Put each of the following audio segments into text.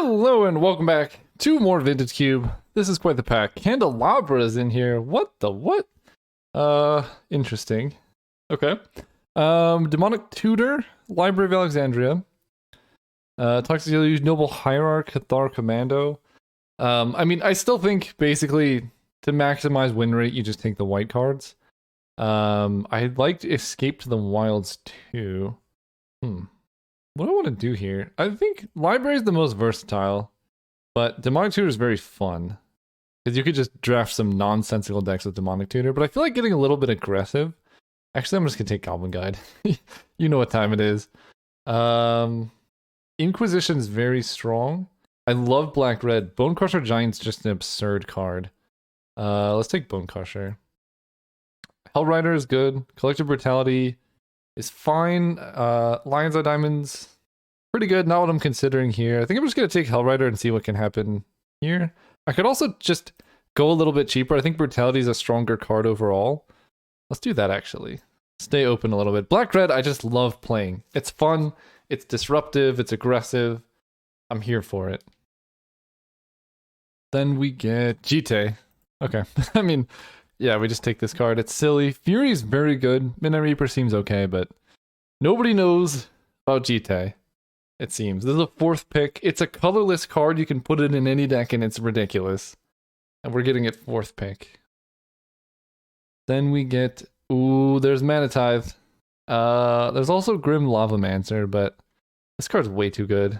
Hello and welcome back to more Vintage Cube. This is quite the pack. Candelabra's in here. What the what? Interesting. Okay. Demonic Tutor, Library of Alexandria. Toxic Deluge, Noble Hierarch, Cathar Commando. I still think basically to maximize win rate, you just take the white cards. I liked Escape to the Wilds too. What do I want to do here? I think Library is the most versatile, but Demonic Tutor is very fun. Because you could just draft some nonsensical decks with Demonic Tutor, but I feel like getting a little bit aggressive. Actually, I'm just going to take Goblin Guide. You know what time it is. Inquisition's very strong. I love Black-Red. Bone Crusher Giant's just an absurd card. Let's take Bone Crusher. Hellrider is good. Collective Brutality is fine. Lion's Eye Diamonds, pretty good. Not what I'm considering here. I think I'm just going to take Hellrider and see what can happen here. I could also just go a little bit cheaper. I think Brutality is a stronger card overall. Let's do that, actually. Stay open a little bit. Black-Red, I just love playing. It's fun. It's disruptive. It's aggressive. I'm here for it. Then we get Jite. Okay. I mean, yeah, we just take this card. It's silly. Fury's very good. Midnight Reaper seems okay, but nobody knows about Jite, it seems. This is a 4th pick. It's a colorless card. You can put it in any deck, and it's ridiculous. And we're getting it 4th pick. Then we get... Ooh, there's Mana Tithe. There's also Grim Lavamancer, but this card's way too good.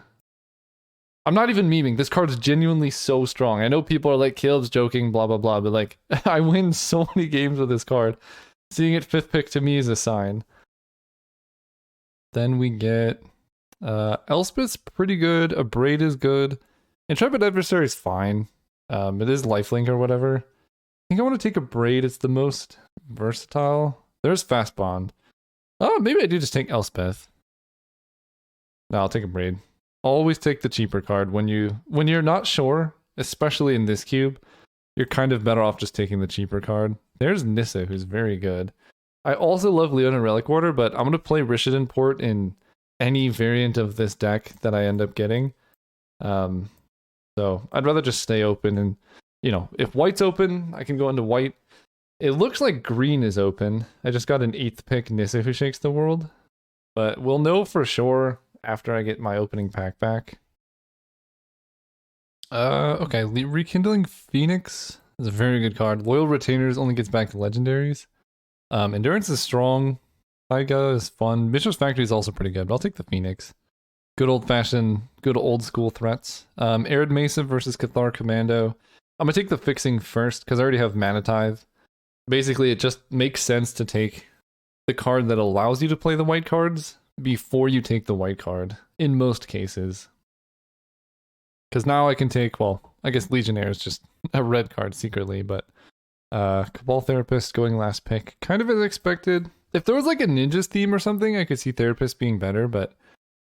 I'm not even memeing. This card's genuinely so strong. I know people are like, Caleb's joking, blah, blah, blah, but like, I win so many games with this card. Seeing it 5th pick to me is a sign. Then we get Elspeth's pretty good. Abrade is good. Intrepid Adversary is fine. It is lifelink or whatever. I think I want to take Abrade. It's the most versatile. There's Fast Bond. Oh, maybe I do just take Elspeth. No, I'll take Abrade. Always take the cheaper card when you're not sure, especially in this cube. You're kind of better off just taking the cheaper card. There's Nissa, who's very good. I also love Leona Relic Order, but I'm gonna play Rishadan Port in any variant of this deck that I end up getting. So I'd rather just stay open, and if white's open, I can go into white. It looks like green is open. I just got an 8th pick Nissa who shakes the world, but we'll know for sure after I get my opening pack back. Okay, Rekindling Phoenix is a very good card. Loyal Retainers only gets back to legendaries. Endurance is strong. Taiga is fun. Bishop's Factory is also pretty good, but I'll take the Phoenix. Good old-fashioned, good old-school threats. Arid Mesa versus Cathar Commando. I'm gonna take the fixing first, because I already have Mana Tithe. Basically, it just makes sense to take the card that allows you to play the white cards before you take the white card, in most cases. Because now I can take, well, I guess Legionnaire is just a red card secretly, but Cabal Therapist going last pick, kind of as expected. If there was like a Ninjas theme or something, I could see Therapist being better, but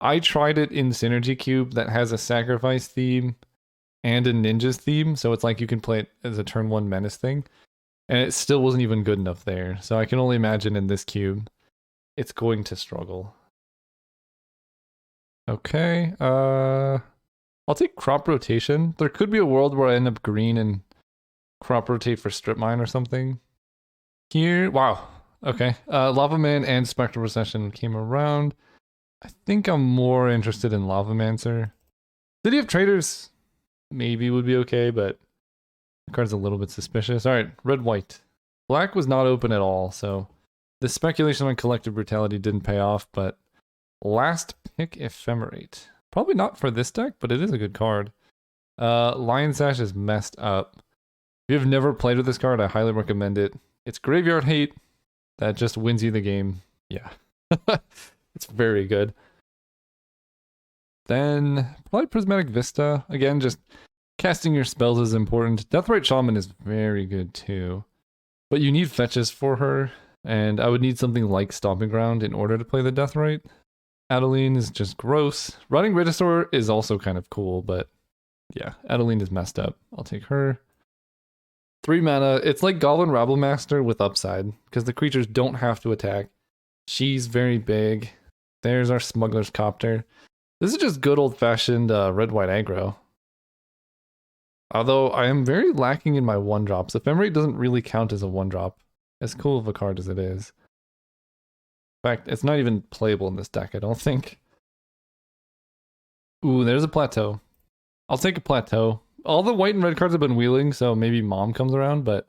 I tried it in Synergy Cube that has a Sacrifice theme and a Ninjas theme, so it's like you can play it as a turn 1 menace thing, and it still wasn't even good enough there, so I can only imagine in this cube, it's going to struggle. Okay, I'll take Crop Rotation. There could be a world where I end up green and Crop Rotate for Strip Mine or something. Here, wow, okay. Lava Man and Spectral Procession came around. I think I'm more interested in Lavamancer. City of Traders maybe would be okay, but the card's a little bit suspicious. Alright, red-white. Black was not open at all, so the speculation on Collective Brutality didn't pay off, but last pick Ephemerate. Probably not for this deck, but it is a good card. Lion Sash is messed up. If you've never played with this card, I highly recommend it. It's Graveyard Hate that just wins you the game. Yeah. It's very good. Then, probably Prismatic Vista. Again, just casting your spells is important. Deathrite Shaman is very good too. But you need fetches for her, and I would need something like Stomping Ground in order to play the Deathrite. Adeline is just gross. Running Regisaur is also kind of cool, but yeah, Adeline is messed up. I'll take her. 3 mana. It's like Goblin Rabblemaster with upside, because the creatures don't have to attack. She's very big. There's our Smuggler's Copter. This is just good old-fashioned red-white aggro. Although I am very lacking in my 1-drops. Ephemerate doesn't really count as a 1-drop. As cool of a card as it is. In fact, it's not even playable in this deck, I don't think. Ooh, there's a plateau. I'll take a plateau. All the white and red cards have been wheeling, so maybe Mom comes around, but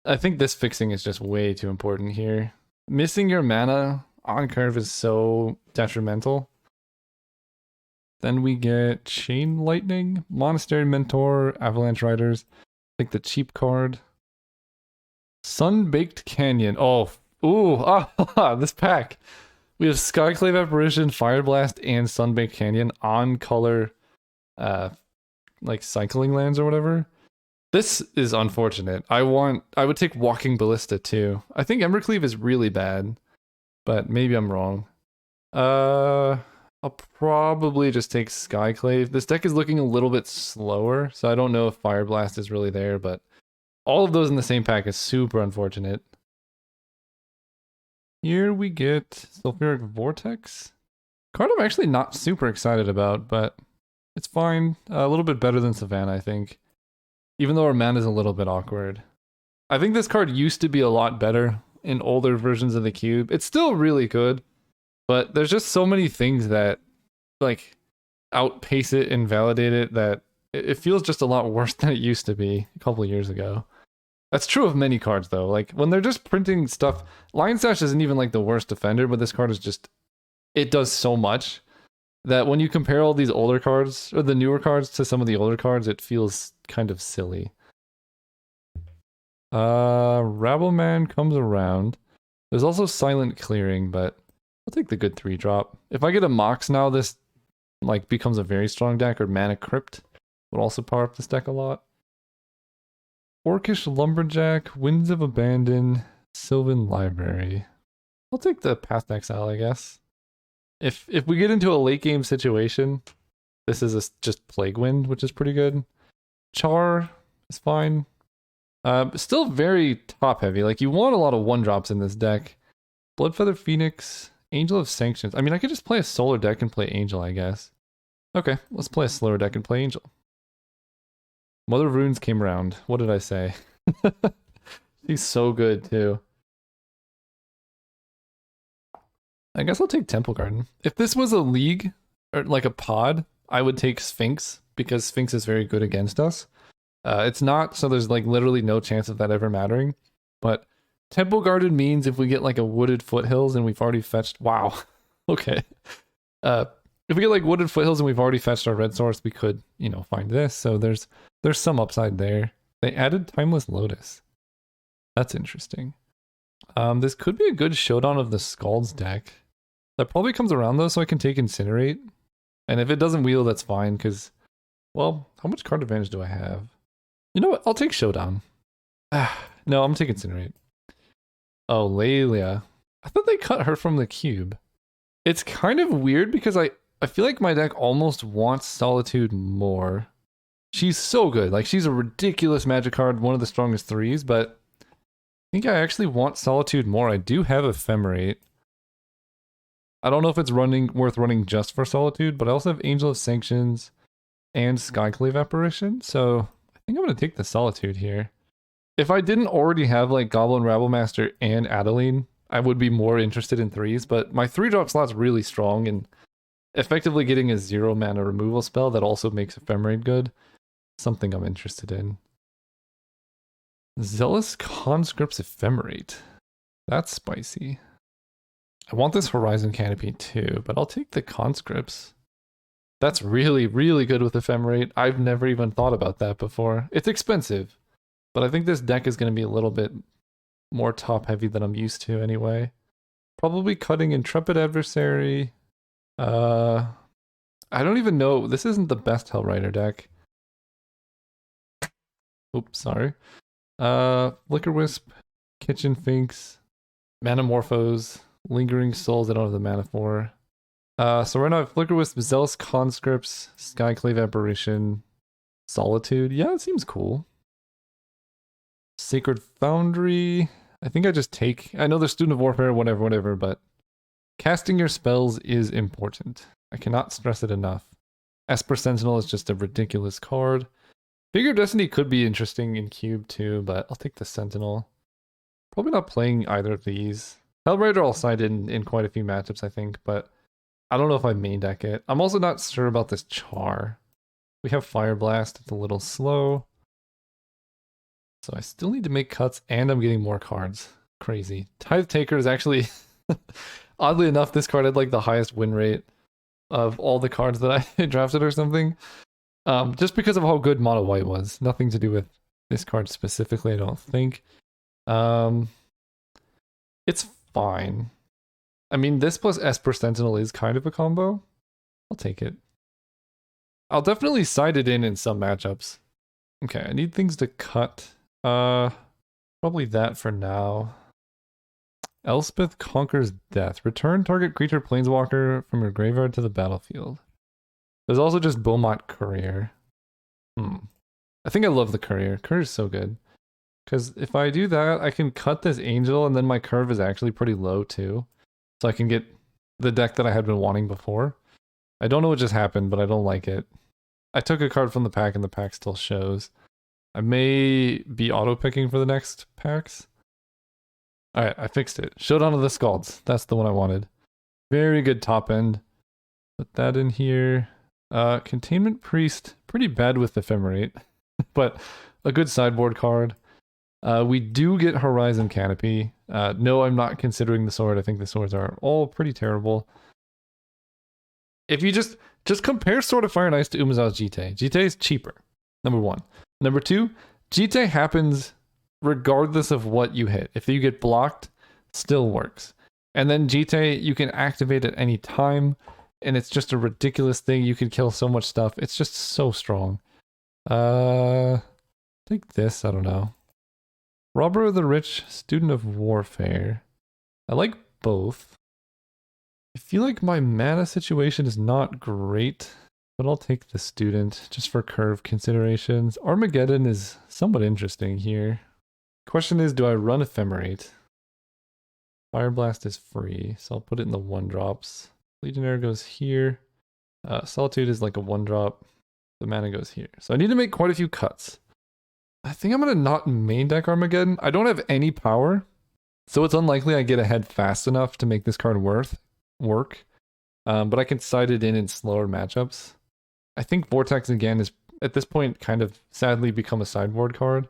I think this fixing is just way too important here. Missing your mana on curve is so detrimental. Then we get Chain Lightning, Monastery Mentor, Avalanche Riders. Take the cheap card. Sun-Baked Canyon. Oh, ooh, this pack. We have Skyclave Apparition, Fire Blast, and Sun-Baked Canyon on color, like cycling lands or whatever. This is unfortunate. I would take Walking Ballista too. I think Embercleave is really bad, but maybe I'm wrong. I'll probably just take Skyclave. This deck is looking a little bit slower, so I don't know if Fire Blast is really there, but all of those in the same pack is super unfortunate. Here we get Sulfuric Vortex. Card I'm actually not super excited about, but it's fine. A little bit better than Savannah, I think. Even though our mana is a little bit awkward. I think this card used to be a lot better in older versions of the cube. It's still really good, but there's just so many things that like outpace it and validate it that it feels just a lot worse than it used to be a couple of years ago. That's true of many cards though. Like when they're just printing stuff, Lion Sash isn't even like the worst defender, but this card is just, it does so much that when you compare all these older cards or the newer cards to some of the older cards, it feels kind of silly. Rabbleman comes around. There's also Silent Clearing, but I'll take the good 3-drop. If I get a Mox now, this like becomes a very strong deck, or Mana Crypt would also power up this deck a lot. Orcish Lumberjack, Winds of Abandon, Sylvan Library. I'll take the Path to Exile, I guess. If we get into a late game situation, this is just Plague Wind, which is pretty good. Char is fine. Still very top heavy. Like you want a lot of 1-drops in this deck. Bloodfeather Phoenix, Angel of Sanctions. I mean, I could just play a solar deck and play Angel, I guess. Okay, let's play a slower deck and play Angel. Mother of Runes came around. What did I say? She's so good too. I guess I'll take Temple Garden. If this was a league, or like a pod, I would take Sphinx, because Sphinx is very good against us. It's not, so there's like literally no chance of that ever mattering. But Temple Garden means if we get like a Wooded Foothills and we've already fetched... Wow. Okay. If we get like Wooded Foothills and we've already fetched our red source, we could, you know, find this. So there's some upside there. They added Timeless Lotus. That's interesting. This could be a good showdown of the Scald's deck. That probably comes around though, so I can take Incinerate. And if it doesn't wheel, that's fine, because, well, how much card advantage do I have? You know what? I'll take Showdown. No, I'm taking Incinerate. Oh, Lelia. I thought they cut her from the cube. It's kind of weird because I feel like my deck almost wants Solitude more. She's so good. Like, she's a ridiculous magic card, one of the strongest 3s, but I think I actually want Solitude more. I do have Ephemerate. I don't know if it's worth running just for Solitude, but I also have Angel of Sanctions and Skyclave Apparition, so I think I'm going to take the Solitude here. If I didn't already have like Goblin Rabblemaster and Adeline, I would be more interested in 3s, but my 3-drop slot's really strong, and effectively getting a 0-mana removal spell that also makes Ephemerate good, something I'm interested in. Zealous Conscript's Ephemerate. That's spicy. I want this Horizon Canopy too, but I'll take the Conscripts. That's really, really good with Ephemerate. I've never even thought about that before. It's expensive, but I think this deck is going to be a little bit more top heavy than I'm used to anyway. Probably cutting Intrepid Adversary. I don't even know. This isn't the best Hellrider deck. Oops, sorry. Flicker Wisp, Kitchen Finks, Manamorphose, Lingering Souls I don't have the mana for. So right now I have Flicker Wisp, Zealous Conscripts, Skyclave Apparition, Solitude. Yeah, it seems cool. Sacred Foundry. I think I just take... I know there's Student of Warfare, whatever, but casting your spells is important. I cannot stress it enough. Esper Sentinel is just a ridiculous card. Figure of Destiny could be interesting in Cube too, but I'll take the Sentinel. Probably not playing either of these. Hellrider I'll side in quite a few matchups, I think, but I don't know if I main deck it. I'm also not sure about this Char. We have Fire Blast, it's a little slow. So I still need to make cuts, and I'm getting more cards. Crazy. Tithe Taker is actually, oddly enough, this card had like the highest win rate of all the cards that I drafted or something. Just because of how good Mono White was. Nothing to do with this card specifically, I don't think. It's fine. I mean, this plus Esper Sentinel is kind of a combo. I'll take it. I'll definitely side it in some matchups. Okay, I need things to cut. Probably that for now. Elspeth Conquers Death. Return target creature planeswalker from your graveyard to the battlefield. There's also just Beaumont Courier. I think I love the Courier. Courier's so good. Because if I do that, I can cut this Angel, and then my curve is actually pretty low too. So I can get the deck that I had been wanting before. I don't know what just happened, but I don't like it. I took a card from the pack, and the pack still shows. I may be auto-picking for the next packs. Alright, I fixed it. Showdown of the Scalds. That's the one I wanted. Very good top end. Put that in here. Containment Priest. Pretty bad with Ephemerate. But a good sideboard card. We do get Horizon Canopy. No, I'm not considering the sword. I think the swords are all pretty terrible. If you just compare Sword of Fire and Ice to Umezawa's Jite. Jite is cheaper. Number one. Number two, Jite happens regardless of what you hit. If you get blocked, still works. And then Jite, you can activate at any time, and it's just a ridiculous thing. You can kill so much stuff. It's just so strong. Take this, I don't know. Robber of the Rich, Student of Warfare. I like both. I feel like my mana situation is not great, but I'll take the Student just for curve considerations. Armageddon is somewhat interesting here. Question is, do I run Ephemerate? Fire Blast is free, so I'll put it in the 1-drops. Legionnaire goes here. Solitude is like a 1-drop. The mana goes here. So I need to make quite a few cuts. I think I'm going to not main deck Armageddon. I don't have any power, so it's unlikely I get ahead fast enough to make this card work. But I can side it in slower matchups. I think Vortex again is, at this point, kind of sadly become a sideboard card.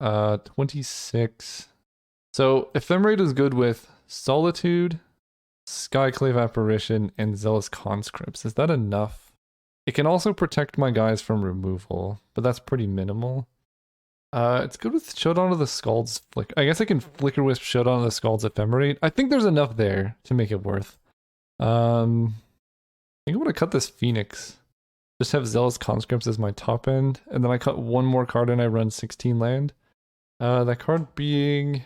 26. So Ephemerate is good with Solitude, Skyclave Apparition, and Zealous Conscripts. Is that enough? It can also protect my guys from removal, but that's pretty minimal. It's good with Showdown of the Scalds. I guess I can Flicker Wisp Showdown of the Scalds Ephemerate. I think there's enough there to make it worth. I think I'm going to cut this Phoenix. Just have Zealous Conscripts as my top end, and then I cut one more card and I run 16 land. That card being...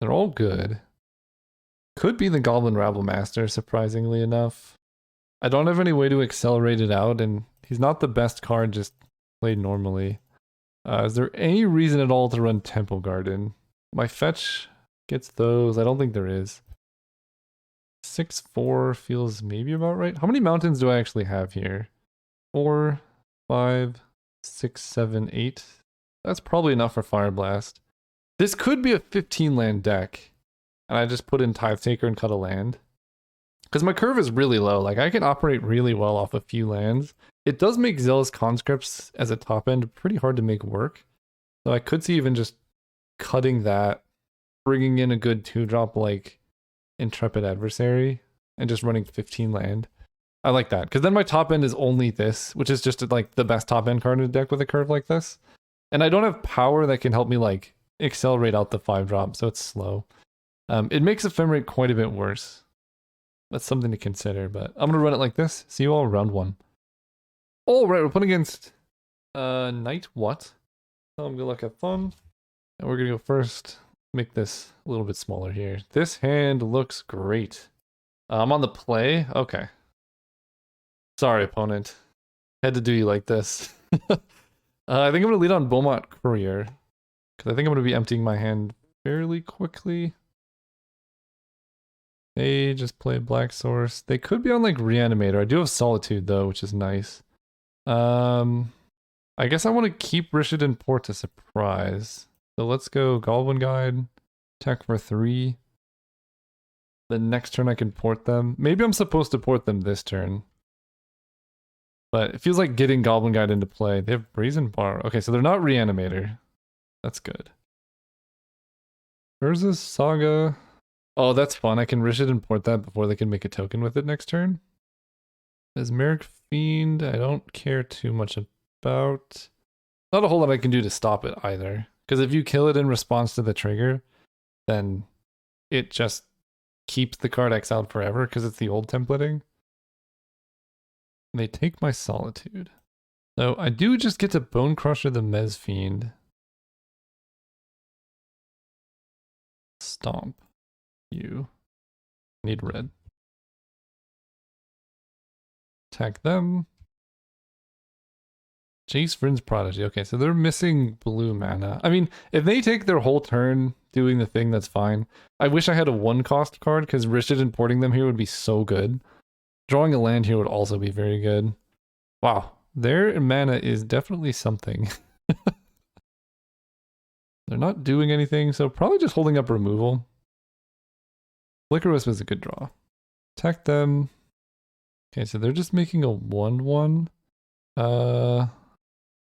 They're all good. Could be the Goblin Rabble Master, surprisingly enough. I don't have any way to accelerate it out, and he's not the best card just played normally. Is there any reason at all to run Temple Garden? My fetch gets those. I don't think there is. 6-4 feels maybe about right. How many mountains do I actually have here? 4, 5, 6, 7, 8. That's probably enough for Fire Blast. This could be a 15 land deck, and I just put in Tithe Taker and cut a land. Because my curve is really low. Like, I can operate really well off a few lands. It does make Zealous Conscripts as a top end pretty hard to make work. So I could see even just cutting that, bringing in a good 2-drop like Intrepid Adversary, and just running 15 land. I like that, because then my top end is only this, which is just like the best top end card in a deck with a curve like this. And I don't have power that can help me like accelerate out the 5-drop, so it's slow. It makes Ephemerate quite a bit worse. That's something to consider, but I'm going to run it like this. See you all round 1. All right, we're playing against Knight What? Tell him good luck, have fun. And we're going to go first. Make this a little bit smaller here. This hand looks great. I'm on the play. Okay. Sorry, opponent. Had to do you like this. I think I'm going to lead on Beaumont Courier, because I think I'm going to be emptying my hand fairly quickly. They just play Black Source. They could be on like Reanimator. I do have Solitude though, which is nice. I guess I want to keep Rishadan Port to surprise. So let's go Goblin Guide, attack for 3. The next turn I can port them. Maybe I'm supposed to port them this turn. But it feels like getting Goblin Guide into play. They have Brazen Bar. Okay, so they're not Reanimator. That's good. Urza's Saga. Oh, that's fun. I can Rishadan port that before they can make a token with it next turn. Mesmeric Fiend, I don't care too much about. Not a whole lot I can do to stop it either. Because if you kill it in response to the trigger, then it just keeps the card exiled forever because it's the old templating. And they take my Solitude. So I do just get to Bone Crusher the Mez Fiend. Stomp. You need red. Attack them. Jace Vryn's Prodigy. Okay, so they're missing blue mana. I mean, if they take their whole turn doing the thing, that's fine. I wish I had a 1-cost card, because Rishadan porting them here would be so good. Drawing a land here would also be very good. Wow, their mana is definitely something. They're not doing anything, so probably just holding up removal. Flicker Wisp is a good draw. Attack them. Okay, so they're just making a 1/1.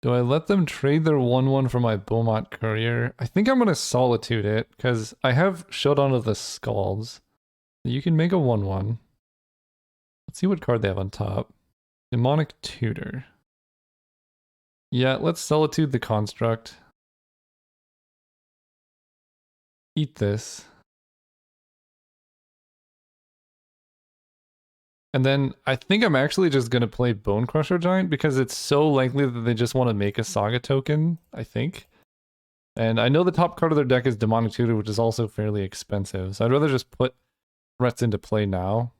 Do I let them trade their 1/1 for my Beaumont Courier? I think I'm going to Solitude it, because I have Showdown of the Skulls. You can make a 1/1. Let's see what card they have on top. Demonic Tutor. Yeah, let's Solitude the Construct. Eat this. And then I think I'm actually just going to play Bone Crusher Giant because it's so likely that they just want to make a Saga token, I think. And I know the top card of their deck is Demonic Tutor, which is also fairly expensive. So I'd rather just put threats into play now.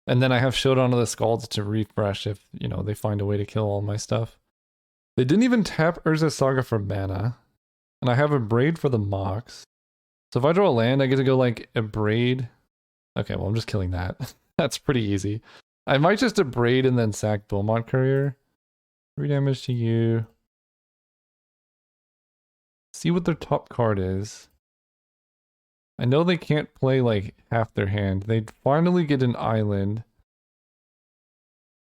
And then I have Showdown of the Skulls to refresh if, you know, they find a way to kill all my stuff. They didn't even tap Urza's Saga for mana. And I have a Braid for the Mox. So if I draw a land, I get to go like a Braid. Okay, well, I'm just killing that. That's pretty easy. I might just Abrade and then sack Beaumont Courier. 3 damage to you. See what their top card is. I know they can't play like half their hand. They'd finally get an island.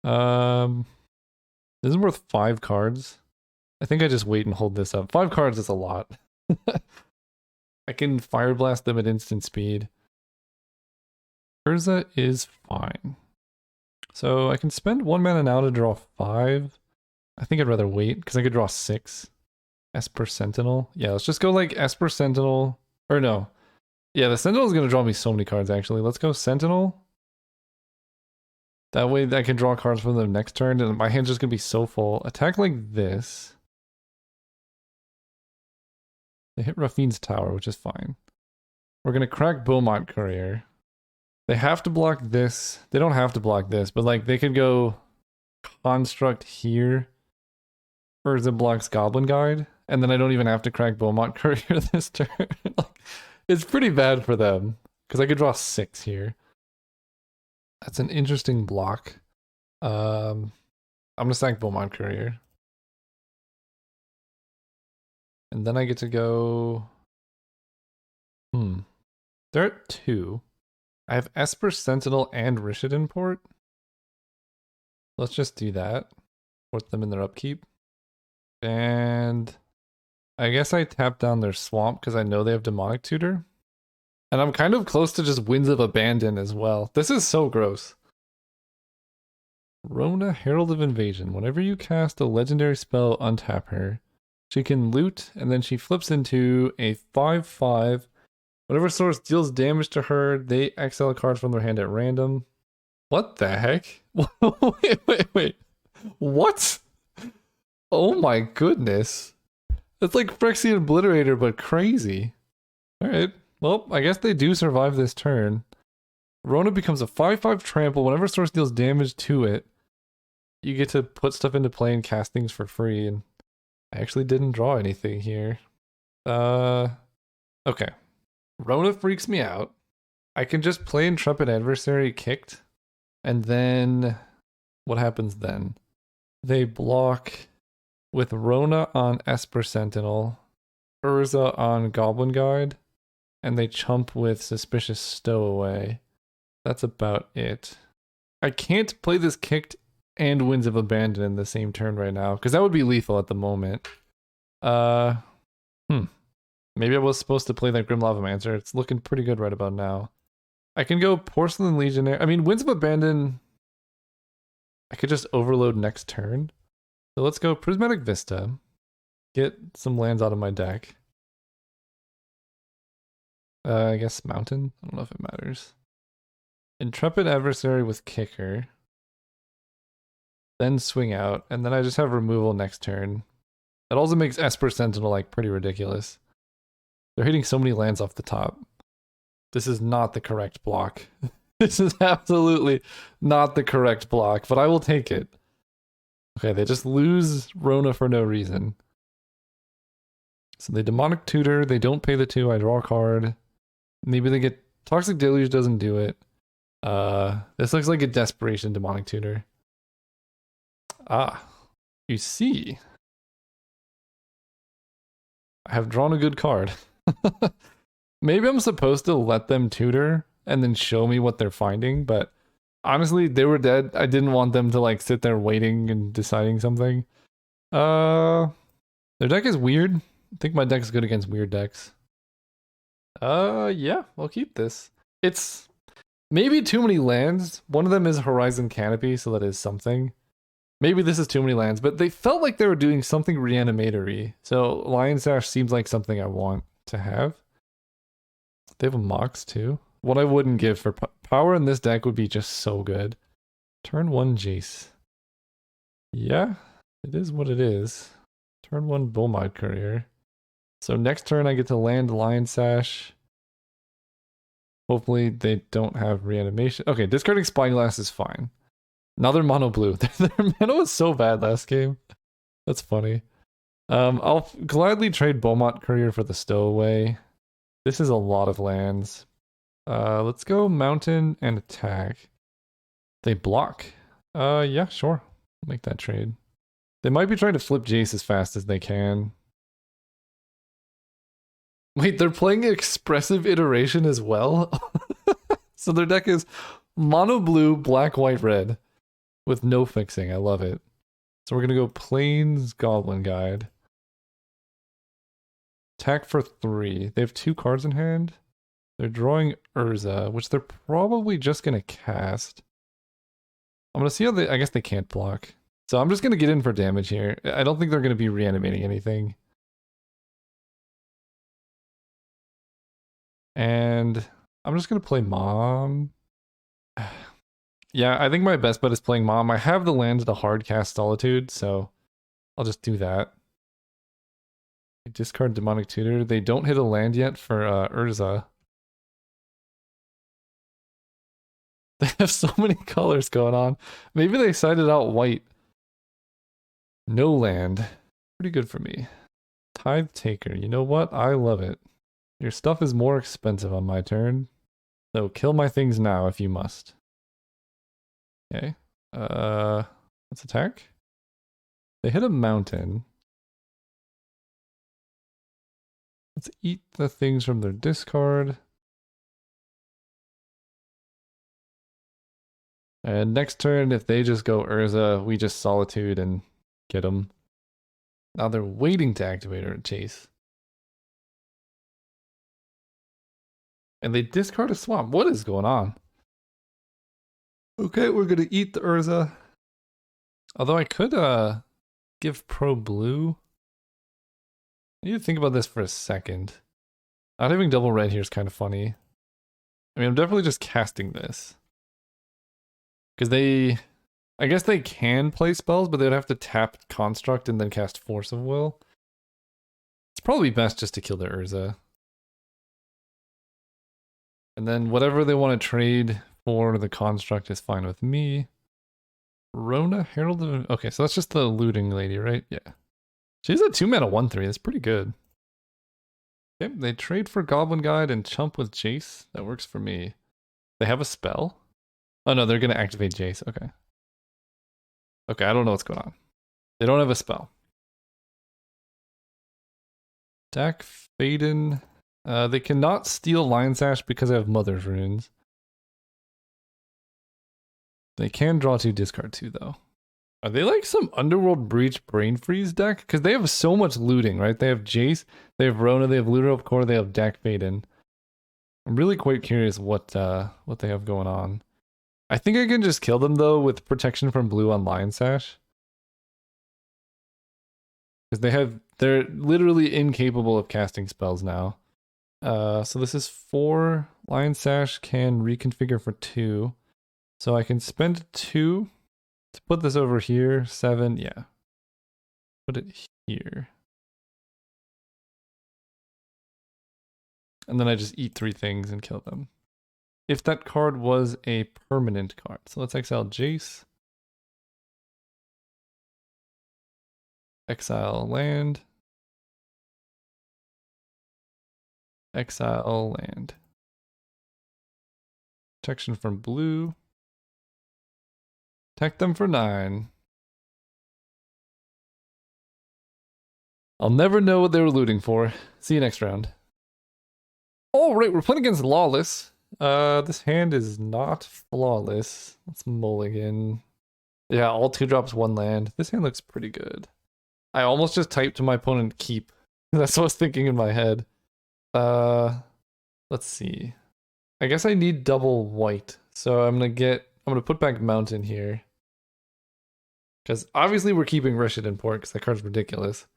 This is worth 5 cards. I think I just wait and hold this up. 5 cards is a lot. I can Fire Blast them at instant speed. Urza is fine. So I can spend 1 mana now to draw 5. I think I'd rather wait, because I could draw 6. Esper Sentinel. Yeah, let's just go like Esper Sentinel. Or no. Yeah, the Sentinel is going to draw me so many cards, actually. Let's go Sentinel. That way I can draw cards from them next turn, and my hand's just going to be so full. Attack like this. They hit Raffine's Tower, which is fine. We're going to crack Beaumont Courier. They have to block this. They don't have to block this, but like they could go Construct here. Urza blocks Goblin Guide, and then I don't even have to crack Beaumont Courier this turn. Like, it's pretty bad for them, because I could draw 6 here. That's an interesting block. I'm gonna sack Beaumont Courier. And then I get to go... They're at 2. I have Esper Sentinel and Rishadan port. Let's just do that. Port them in their upkeep. And I guess I tap down their swamp because I know they have Demonic Tutor. And I'm kind of close to just Winds of Abandon as well. This is so gross. Rona, Herald of Invasion. Whenever you cast a legendary spell, untap her. She can loot, and then she flips into a 5/5. Whatever source deals damage to her, they exile a card from their hand at random. What the heck? Wait. What? Oh my goodness. It's like Phyrexian Obliterator, but crazy. Alright, well, I guess they do survive this turn. Rona becomes a 5/5 trample. Whenever source deals damage to it, you get to put stuff into play and cast things for free, and I actually didn't draw anything here. Okay. Rona freaks me out. I can just play Intrepid Adversary kicked, and then what happens then? They block with Rona on Esper Sentinel, Urza on Goblin Guide, and they chump with Suspicious Stowaway. That's about it. I can't play this kicked and Winds of Abandon in the same turn right now, because that would be lethal at the moment. Maybe I was supposed to play that Grim Lavamancer. It's looking pretty good right about now. I can go Porcelain Legionnaire. I mean, Winds of Abandon, I could just overload next turn. So let's go Prismatic Vista. Get some lands out of my deck. I guess Mountain? I don't know if it matters. Intrepid Adversary with Kicker. Then swing out, and then I just have removal next turn. That also makes Esper Sentinel like pretty ridiculous. They're hitting so many lands off the top. This is not the correct block. This is absolutely not the correct block, but I will take it. Okay, they just lose Rona for no reason. So they Demonic Tutor, they don't pay the 2, I draw a card. Maybe they get Toxic Deluge, doesn't do it. This looks like a Desperation Demonic Tutor. Ah, you see. I have drawn a good card. Maybe I'm supposed to let them tutor and then show me what they're finding, but honestly, they were dead. I didn't want them to like sit there waiting and deciding something. Their deck is weird. I think my deck is good against weird decks. Yeah, I'll keep this. It's maybe too many lands. One of them is Horizon Canopy, so that is something. Maybe this is too many lands, but they felt like they were doing something reanimatory. So Lion Sash seems like something I want to have. They have a Mox too. What I wouldn't give for power in this deck would be just so good. Turn 1 Jace. Yeah, it is what it is. Turn 1 Bullmod Courier. So next turn I get to land Lion Sash. Hopefully they don't have reanimation. Okay, discarding Spyglass is fine. Now they're mono blue. Their mana was so bad last game. That's funny. I'll gladly trade Beaumont Courier for the Stowaway. This is a lot of lands. Let's go Mountain and attack. They block. Yeah, sure. I'll make that trade. They might be trying to flip Jace as fast as they can. Wait, they're playing Expressive Iteration as well? So their deck is mono blue, black, white, red. With no fixing. I love it. So we're going to go Plains Goblin Guide. Attack for 3. They have 2 cards in hand. They're drawing Urza, which they're probably just going to cast. I'm going to see how they... I guess they can't block. So I'm just going to get in for damage here. I don't think they're going to be reanimating anything. And I'm just going to play Mom. Yeah, I think my best bet is playing Mom. I have the land to hard cast Solitude, so I'll just do that. I discard Demonic Tutor. They don't hit a land yet for Urza. They have so many colors going on. Maybe they sided out white. No land. Pretty good for me. Tithe Taker. You know what? I love it. Your stuff is more expensive on my turn. So kill my things now if you must. Okay. Let's attack. They hit a mountain. Let's eat the things from their discard. And next turn, if they just go Urza, we just Solitude and get them. Now they're waiting to activate her Chase. And they discard a swamp. What is going on? Okay, we're gonna eat the Urza. Although I could give Pro Blue. I need to think about this for a second. Not having double red here is kind of funny. I mean, I'm definitely just casting this. Because they... I guess they can play spells, but they'd have to tap Construct and then cast Force of Will. It's probably best just to kill the Urza. And then whatever they want to trade for the Construct is fine with me. Rona, Herald of... Okay, so that's just the looting lady, right? Yeah. She's a 2-mana 1/3. That's pretty good. Okay, they trade for Goblin Guide and chump with Jace. That works for me. They have a spell? Oh no, they're gonna activate Jace. Okay. Okay, I don't know what's going on. They don't have a spell. Dak Faden. They cannot steal Lion Sash because I have Mother's Runes. They can draw 2, discard 2 though. Are they like some Underworld Breach Brain Freeze deck? Because they have so much looting, right? They have Jace, they have Rona, they have Looter of Core, they have Dak Faden. I'm really quite curious what they have going on. I think I can just kill them though with protection from blue on Lion Sash. Because they're literally incapable of casting spells now. So this is 4. Lion Sash can reconfigure for 2. So I can spend 2 to put this over here. 7, yeah. Put it here. And then I just eat 3 things and kill them. If that card was a permanent card. So let's exile Jace. Exile land. Exile land. Protection from blue. Attack them for 9. I'll never know what they were looting for. See you next round. Oh, right, we're playing against Lawless. This hand is not flawless. Let's mulligan. Yeah, all 2 drops, 1 land. This hand looks pretty good. I almost just typed to my opponent keep. That's what I was thinking in my head. Let's see. I guess I need double white. So I'm gonna put back Mountain here. Because obviously we're keeping Rishadan Port because that card's ridiculous.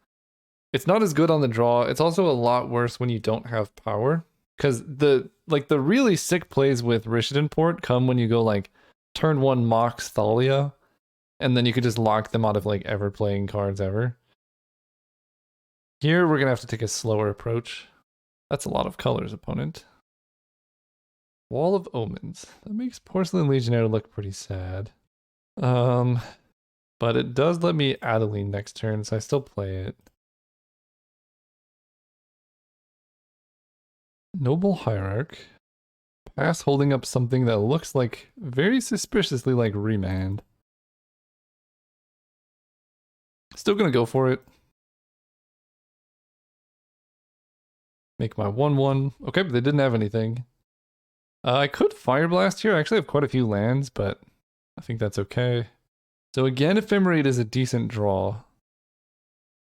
It's not as good on the draw. It's also a lot worse when you don't have power. Because the really sick plays with Rishadan Port come when you go like turn 1 Mox Thalia, and then you could just lock them out of like ever playing cards ever. Here we're gonna have to take a slower approach. That's a lot of colors, opponent. Wall of Omens. That makes Porcelain Legionnaire look pretty sad. But it does let me Adeline next turn, so I still play it. Noble Hierarch. Pass holding up something that looks like very suspiciously like Remand. Still gonna go for it. Make my 1/1. Okay, but they didn't have anything. I could Fire Blast here. I actually have quite a few lands, but I think that's okay. So again, Ephemerate is a decent draw.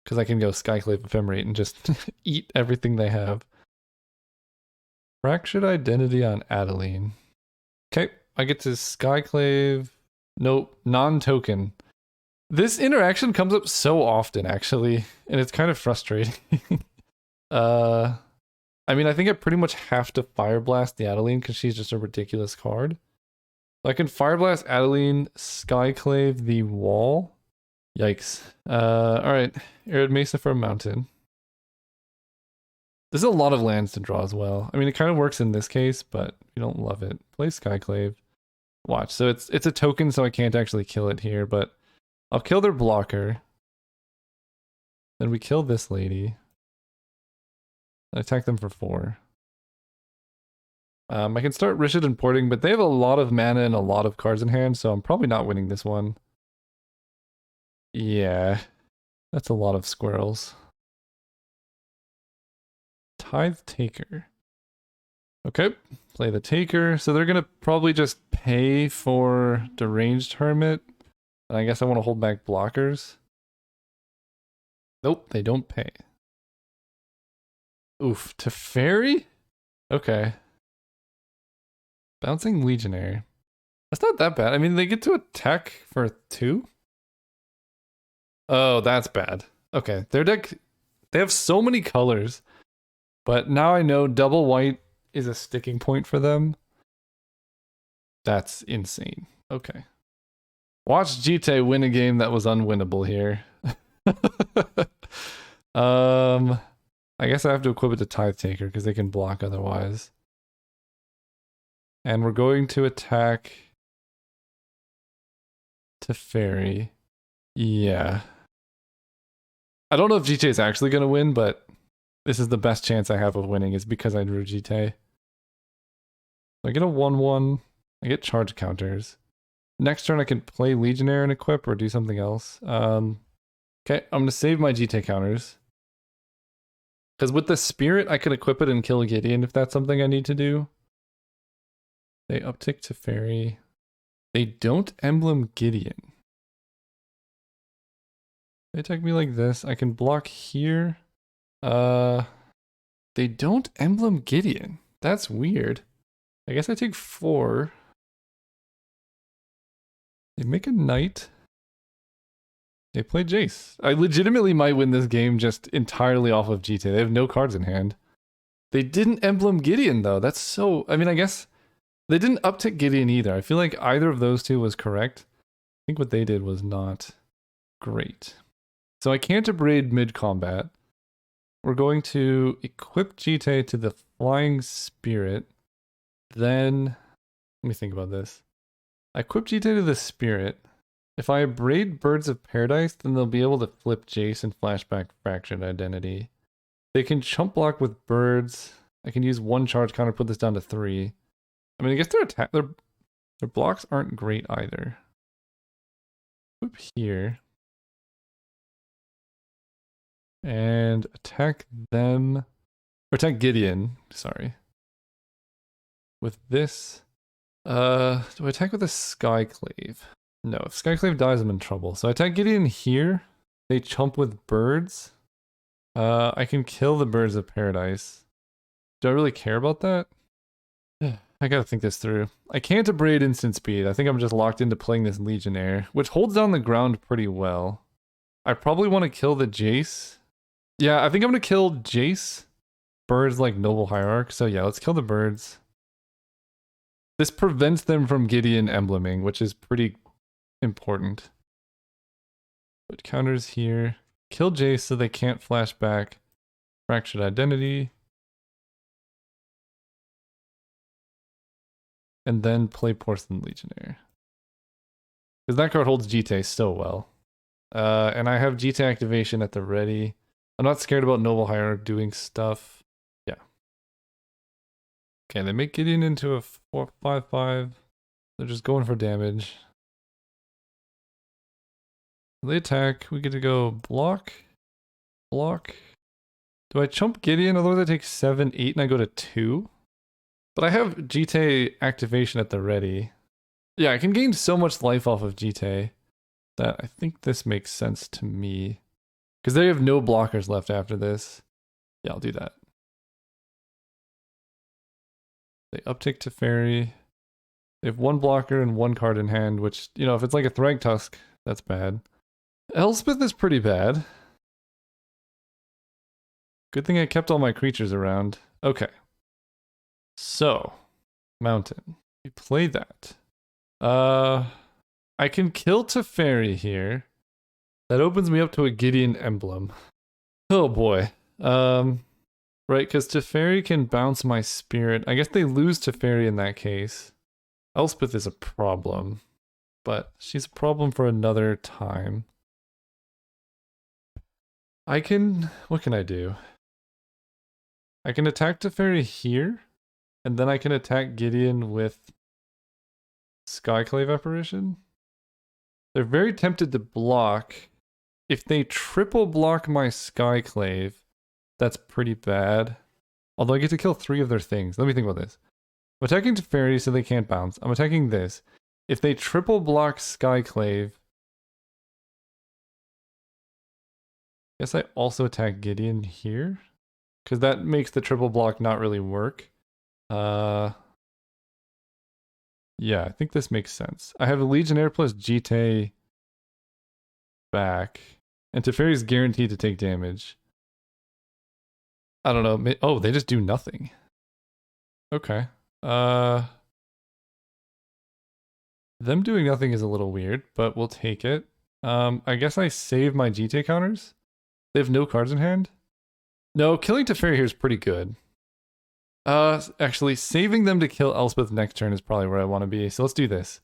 Because I can go Skyclave Ephemerate and just eat everything they have. Fractured Identity on Adeline. Okay, I get to Skyclave. Nope, non-token. This interaction comes up so often, actually, and it's kind of frustrating. I mean, I think I pretty much have to Fire Blast the Adeline because she's just a ridiculous card. So I can Fire Blast Adeline, Skyclave the wall. Yikes. Alright, Arid Mesa for a mountain. There's a lot of lands to draw as well. I mean, it kind of works in this case, but you don't love it. Play Skyclave. Watch. So it's a token, so I can't actually kill it here, but I'll kill their blocker. Then we kill this lady. I attack them for 4. I can start Rishadan Porting, but they have a lot of mana and a lot of cards in hand, so I'm probably not winning this one. Yeah, that's a lot of squirrels. Tithe Taker. Okay, play the Taker. So they're gonna probably just pay for Deranged Hermit. And I guess I want to hold back blockers. Nope, they don't pay. Oof, Teferi? Okay. Bouncing Legionnaire. That's not that bad. I mean, they get to attack for 2? Oh, that's bad. Okay, their deck, they have so many colors. But now I know double white is a sticking point for them. That's insane. Okay. Watch GT win a game that was unwinnable here. I guess I have to equip it to Tithe Taker because they can block otherwise. And we're going to attack Teferi. Yeah. I don't know if GT is actually going to win, but this is the best chance I have of winning is because I drew GT. I get a 1/1. I get charge counters. Next turn I can play Legionnaire and equip or do something else. Okay, I'm gonna save my GT counters. Because with the Spirit, I could equip it and kill Gideon if that's something I need to do. They uptick to Fairy. They don't emblem Gideon. They attack me like this. I can block here. They don't emblem Gideon. That's weird. I guess I take 4. They make a knight. They play Jace. I legitimately might win this game just entirely off of GT. They have no cards in hand. They didn't emblem Gideon though. That's so... I mean, I guess... They didn't uptick Gideon either. I feel like either of those two was correct. I think what they did was not great. So I can't abrade mid-combat. We're going to equip GT to the Flying Spirit. Then... Let me think about this. I equip GT to the Spirit. If I abrade Birds of Paradise, then they'll be able to flip Jace and flashback Fractured Identity. They can chump block with birds. I can use 1 charge counter, put this down to 3. I mean, I guess their blocks aren't great either. Flip here. And attack them. Or attack Gideon, sorry. With this. Do I attack with a Skyclave? No, if Skyclave dies, I'm in trouble. So I attack Gideon here. They chump with birds. I can kill the Birds of Paradise. Do I really care about that? I gotta think this through. I can't abrade instant speed. I think I'm just locked into playing this Legionnaire, which holds down the ground pretty well. I probably want to kill the Jace. Yeah, I think I'm gonna kill Jace. Birds like Noble Hierarch. So yeah, let's kill the birds. This prevents them from Gideon embleming, which is pretty important. Put counters here. Kill Jace so they can't flash back. Fractured Identity. And then play Porcelain Legionnaire. Because that card holds GT so well. And I have GT activation at the ready. I'm not scared about Noble Hierarch doing stuff. Yeah. Okay, they make Gideon into a 4/5/5. They're just going for damage. They attack. We get to go block. Block. Do I chump Gideon? Otherwise I take 7, 8, and I go to 2. But I have GT activation at the ready. Yeah, I can gain so much life off of GT that I think this makes sense to me. Because they have no blockers left after this. Yeah, I'll do that. They uptick to Fairy. They have 1 blocker and 1 card in hand, which, you know, if it's like a Thragtusk, that's bad. Elspeth is pretty bad. Good thing I kept all my creatures around. Okay. So, Mountain. We play that. I can kill Teferi here. That opens me up to a Gideon emblem. Oh boy. Right, because Teferi can bounce my spirit. I guess they lose Teferi in that case. Elspeth is a problem, but she's a problem for another time. I can... What can I do? I can attack Teferi here, and then I can attack Gideon with Skyclave Apparition. They're very tempted to block. If they triple block my Skyclave, that's pretty bad. Although I get to kill 3 of their things. Let me think about this. I'm attacking Teferi so they can't bounce. I'm attacking this. If they triple block Skyclave, I guess I also attack Gideon here. Because that makes the triple block not really work. Yeah, I think this makes sense. I have a Legionnaire plus GT back. And Teferi's guaranteed to take damage. I don't know. Oh, they just do nothing. Okay. Them doing nothing is a little weird, but we'll take it. I guess I save my GT counters. They have no cards in hand. No, killing Teferi here is pretty good. Actually, saving them to kill Elspeth next turn is probably where I want to be. So let's do this.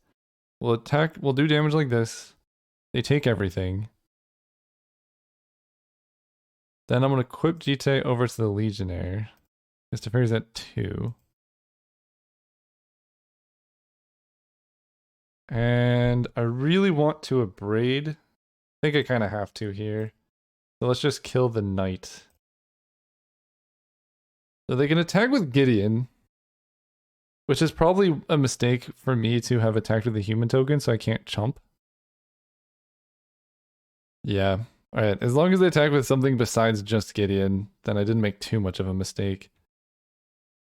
We'll attack, we'll do damage like this. They take everything. Then I'm going to equip GT over to the Legionnaire. Because Teferi's at 2. And I really want to abrade. I think I kind of have to here. So let's just kill the knight. So they can attack with Gideon, which is probably a mistake for me to have attacked with the human token, so I can't chump. Yeah. Alright, as long as they attack with something besides just Gideon, then I didn't make too much of a mistake.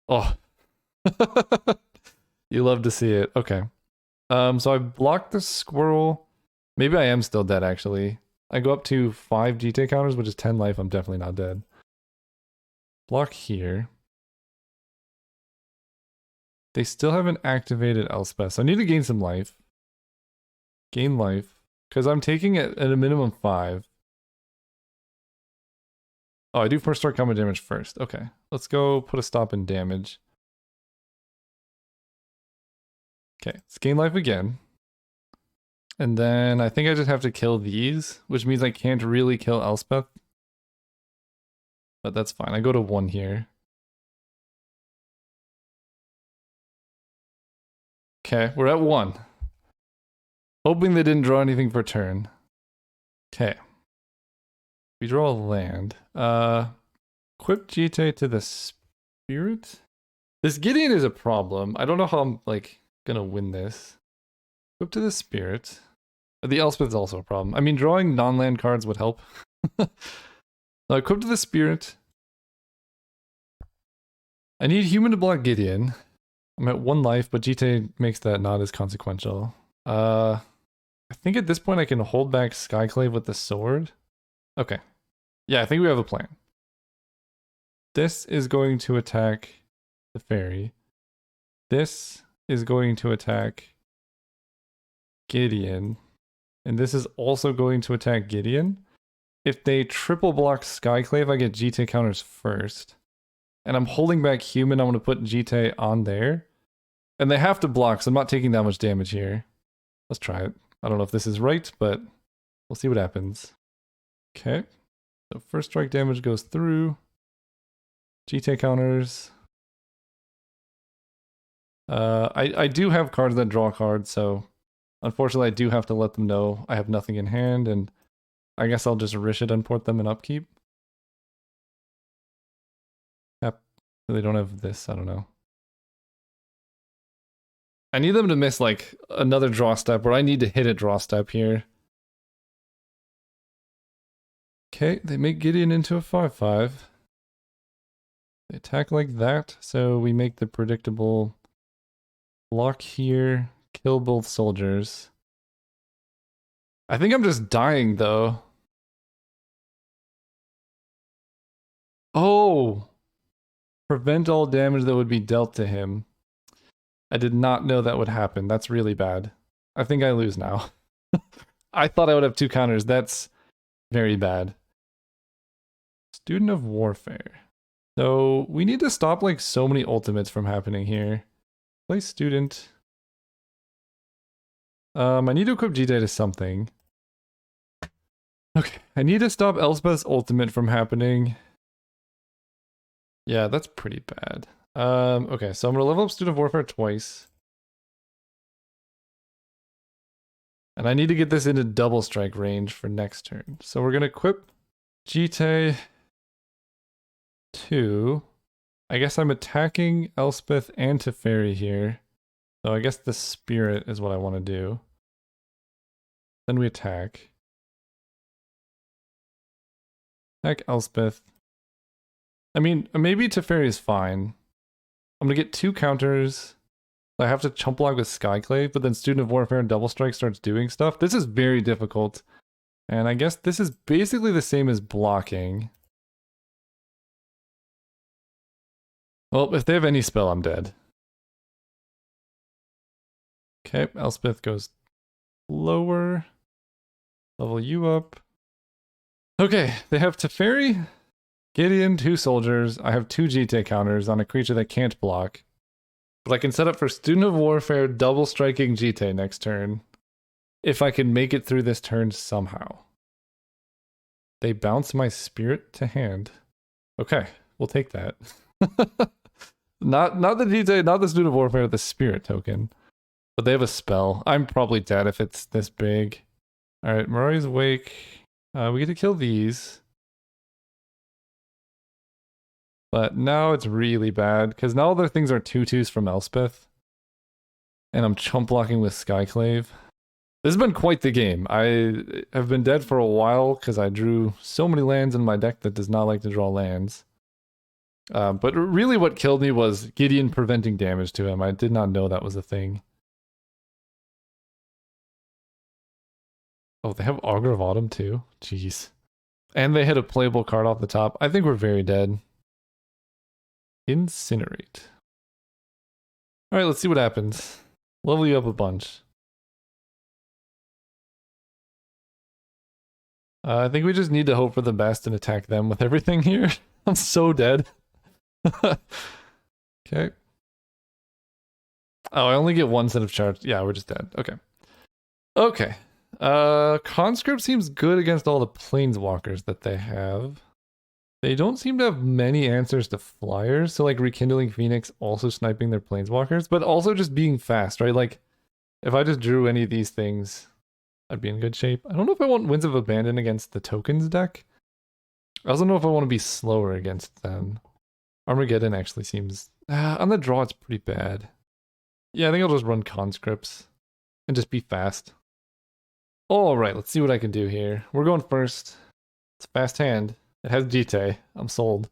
Oh. You love to see it. Okay. So I blocked the squirrel. Maybe I am still dead, actually. I go up to 5 GT counters, which is 10 life. I'm definitely not dead. Block here. They still haven't activated Elspeth, so I need to gain some life. Gain life. Because I'm taking it at a minimum 5. Oh, I do first strike combat damage first. Okay. Let's go put a stop in damage. Okay, let's gain life again. And then I think I just have to kill these, which means I can't really kill Elspeth. But that's fine. I go to 1 here. Okay, we're at 1. Hoping they didn't draw anything for turn. Okay. We draw a land. Equip Jite to the spirit? This Gideon is a problem. I don't know how I'm, like, gonna win this. Equip to the spirit. The Elspeth is also a problem. I mean, drawing non-land cards would help. So equip to the spirit. I need human to block Gideon. I'm at 1 life, but Jite makes that not as consequential. I think at this point I can hold back Skyclave with the sword. Okay. Yeah, I think we have a plan. This is going to attack the fairy. This is going to attack Gideon. And this is also going to attack Gideon. If they triple block Skyclave, I get Jite counters first. And I'm holding back human, I'm going to put Jite on there. And they have to block, so I'm not taking that much damage here. Let's try it. I don't know if this is right, but we'll see what happens. Okay. So first strike damage goes through. Jite counters. I do have cards that draw cards, so unfortunately I do have to let them know I have nothing in hand, and I guess I'll just Rish it and port them in upkeep. Yep. They don't have this, I don't know. I need them to miss like another draw step, or I need to hit a draw step here. Okay, they make Gideon into a 5/5. They attack like that, so we make the predictable block here, kill both soldiers. I think I'm just dying though. Oh! Prevent all damage that would be dealt to him. I did not know that would happen. That's really bad. I think I lose now. I thought I would have 2 counters. That's very bad. Student of Warfare. So we need to stop like so many ultimates from happening here. Play student. I need to equip Jite to something. Okay, I need to stop Elspeth's ultimate from happening. Yeah, that's pretty bad. Okay, so I'm gonna level up Student of Warfare twice. And I need to get this into double strike range for next turn. So we're gonna equip Jite to... I guess I'm attacking Elspeth and Teferi here. So I guess the spirit is what I want to do. Then we attack. Attack Elspeth. I mean, maybe Teferi is fine. I'm gonna get 2 counters. I have to chump block with Skyclave, but then Student of Warfare and Double Strike starts doing stuff. This is very difficult. And I guess this is basically the same as blocking. Well, if they have any spell, I'm dead. Okay, Elspeth goes lower. Level you up. Okay, they have Teferi, Gideon, 2 soldiers. I have 2 Jite counters on a creature that can't block. But I can set up for Student of Warfare double striking Jite next turn. If I can make it through this turn somehow. They bounce my spirit to hand. Okay, we'll take that. Not the Jite, not the Student of Warfare, the spirit token. But they have a spell. I'm probably dead if it's this big. Alright, Murray's Wake. We get to kill these. But now it's really bad, because now all their things are 2/2s from Elspeth. And I'm chump blocking with Skyclave. This has been quite the game. I have been dead for a while because I drew so many lands in my deck that does not like to draw lands. But really what killed me was Gideon preventing damage to him. I did not know that was a thing. Oh, they have Augur of Autumn too? Jeez. And they hit a playable card off the top. I think we're very dead. Incinerate. Alright, let's see what happens. Level you up a bunch. I think we just need to hope for the best and attack them with everything here. I'm so dead. Okay. Oh, I only get one set of charge. Yeah, we're just dead. Okay. Okay. Conscript seems good against all the planeswalkers that they have. They don't seem to have many answers to flyers, so like Rekindling Phoenix also sniping their planeswalkers, but also just being fast, right? Like, if I just drew any of these things, I'd be in good shape. I don't know if I want Winds of Abandon against the tokens deck. I also don't know if I want to be slower against them. Armageddon actually seems... on the draw, it's pretty bad. Yeah, I think I'll just run conscripts and just be fast. Alright, let's see what I can do here. We're going first. It's a fast hand. It has Jite. I'm sold.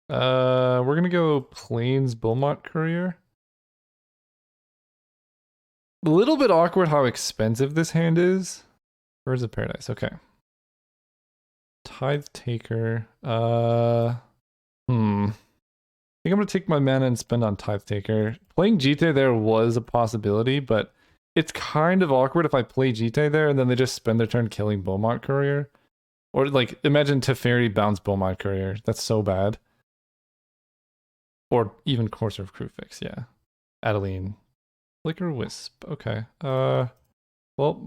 We're gonna go Plains Beaumont Courier. A little bit awkward how expensive this hand is. Birds of Paradise, okay. Tithe Taker. I think I'm gonna take my mana and spend on Tithe Taker. Playing Jite there was a possibility, but it's kind of awkward if I play Jite there and then they just spend their turn killing Beaumont Courier. Or like, imagine Teferi bounce Beaumont Courier. That's so bad. Or even Courser of Crewfix, yeah. Adeline. Flicker Wisp, okay. Well,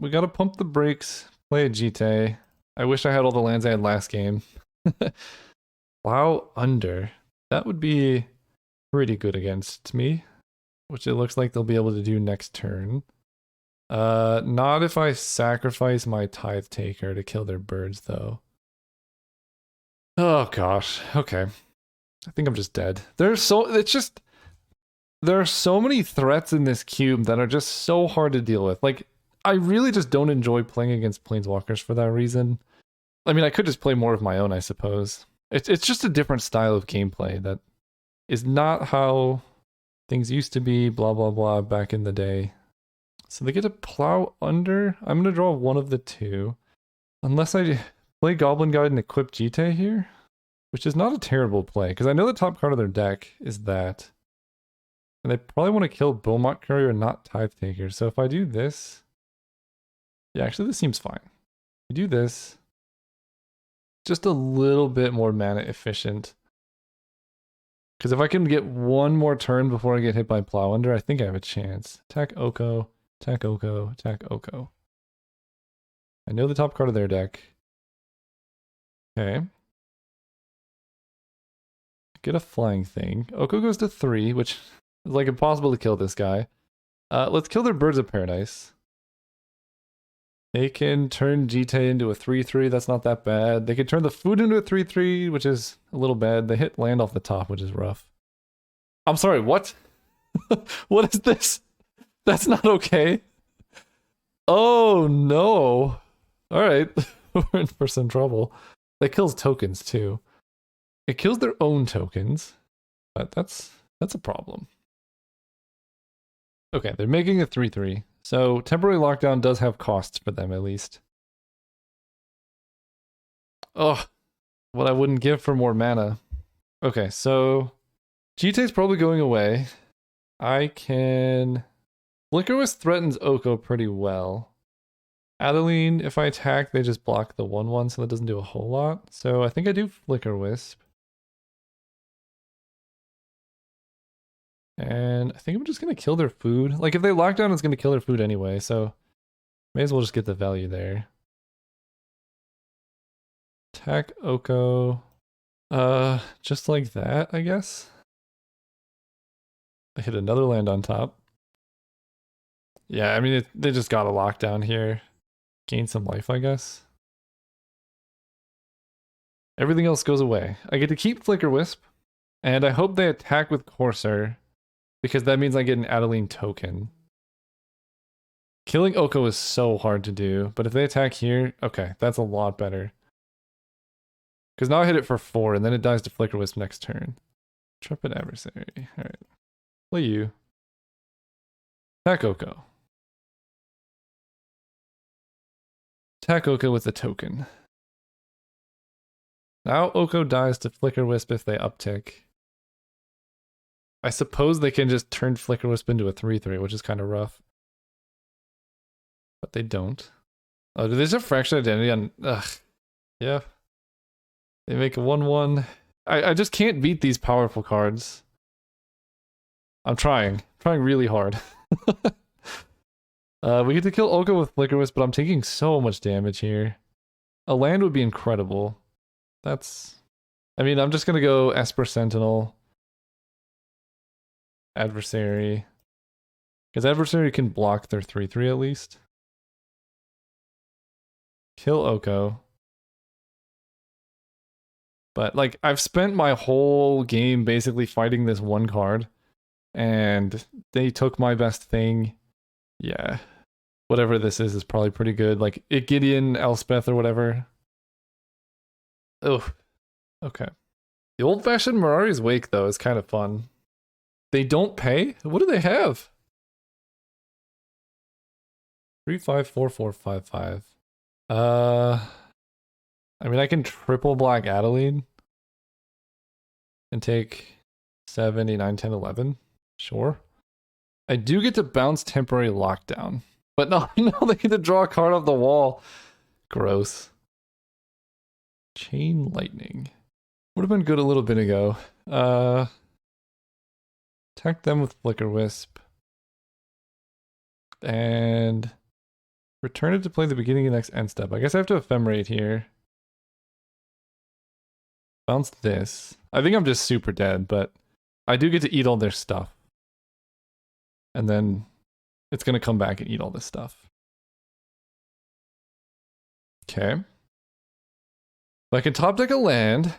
we gotta pump the brakes, play a Jite. I wish I had all the lands I had last game. Plow Under. That would be pretty good against me, which it looks like they'll be able to do next turn. Not if I sacrifice my Tithe Taker to kill their birds, though. Oh gosh, okay. I think I'm just dead. There are so many threats in this cube that are just so hard to deal with. Like, I really just don't enjoy playing against planeswalkers for that reason. I mean, I could just play more of my own, I suppose. It's just a different style of gameplay that is not how things used to be, blah, blah, blah, back in the day. So they get to Plow Under. I'm going to draw one of the two. Unless I play Goblin Guide and equip Jite here, which is not a terrible play, because I know the top card of their deck is that. And they probably want to kill Beaumont Courier and not Tithe Taker. So if I do this... Yeah, actually this seems fine. I do this. Just a little bit more mana efficient. Because if I can get one more turn before I get hit by Plow Under, I think I have a chance. Attack Oko, attack Oko, attack Oko. I know the top card of their deck. Okay. Get a flying thing. Oko goes to 3, which is like impossible to kill this guy. Let's kill their Birds of Paradise. They can turn Jite into a 3/3, that's not that bad. They can turn the food into a 3/3, which is a little bad. They hit land off the top, which is rough. I'm sorry, what? What is this? That's not okay. Oh no. Alright, we're in for some trouble. That kills tokens too. It kills their own tokens, but that's a problem. Okay, they're making a 3/3. So temporary lockdown does have costs for them at least. Oh, what I wouldn't give for more mana. Okay, so Jite's probably going away. I can... Flickerwist threatens Oko pretty well. Adeline, if I attack, they just block the 1/1, so that doesn't do a whole lot. So I think I do Flicker Wisp. And I think I'm just going to kill their food. Like, if they lock down, it's going to kill their food anyway, so may as well just get the value there. Attack Oko. Just like that, I guess. I hit another land on top. Yeah, I mean, they just got a lockdown here. Gain some life, I guess. Everything else goes away. I get to keep Flicker Wisp, and I hope they attack with Corsair, because that means I get an Adeline token. Killing Oko is so hard to do, but if they attack here, okay, that's a lot better. Because now I hit it for 4, and then it dies to Flicker Wisp next turn. Intrepid Adversary. Alright. Play you. Attack Oko. Attack Oko with a token. Now Oko dies to Flicker Wisp if they uptick. I suppose they can just turn Flicker Wisp into a 3/3, which is kind of rough. But they don't. Oh, do they just have Fractured Identity on... Ugh. Yeah. They make a 1/1. I just can't beat these powerful cards. I'm trying. Trying really hard. We get to kill Oko with Flicker Wisp, but I'm taking so much damage here. A land would be incredible. That's... I mean, I'm just gonna go Esper Sentinel. Adversary. Because Adversary can block their 3/3 at least. Kill Oko. But, like, I've spent my whole game basically fighting this one card. And they took my best thing. Yeah. Whatever this is probably pretty good. Like, Gideon, Elspeth, or whatever. Oh. Okay. The old-fashioned Mirari's Wake, though, is kind of fun. They don't pay? What do they have? 3/5/4/4/5/5. I mean, I can triple black Adeline and take 7, 8, 9, 10, 11. Sure. I do get to bounce temporary lockdown. But no, they get to draw a card off the wall. Gross. Chain Lightning. Would have been good a little bit ago. Attack them with Flicker Wisp. And return it to play the beginning of the next end step. I guess I have to Ephemerate here. Bounce this. I think I'm just super dead, but I do get to eat all their stuff. And then it's going to come back and eat all this stuff. Okay. If I can top deck a land,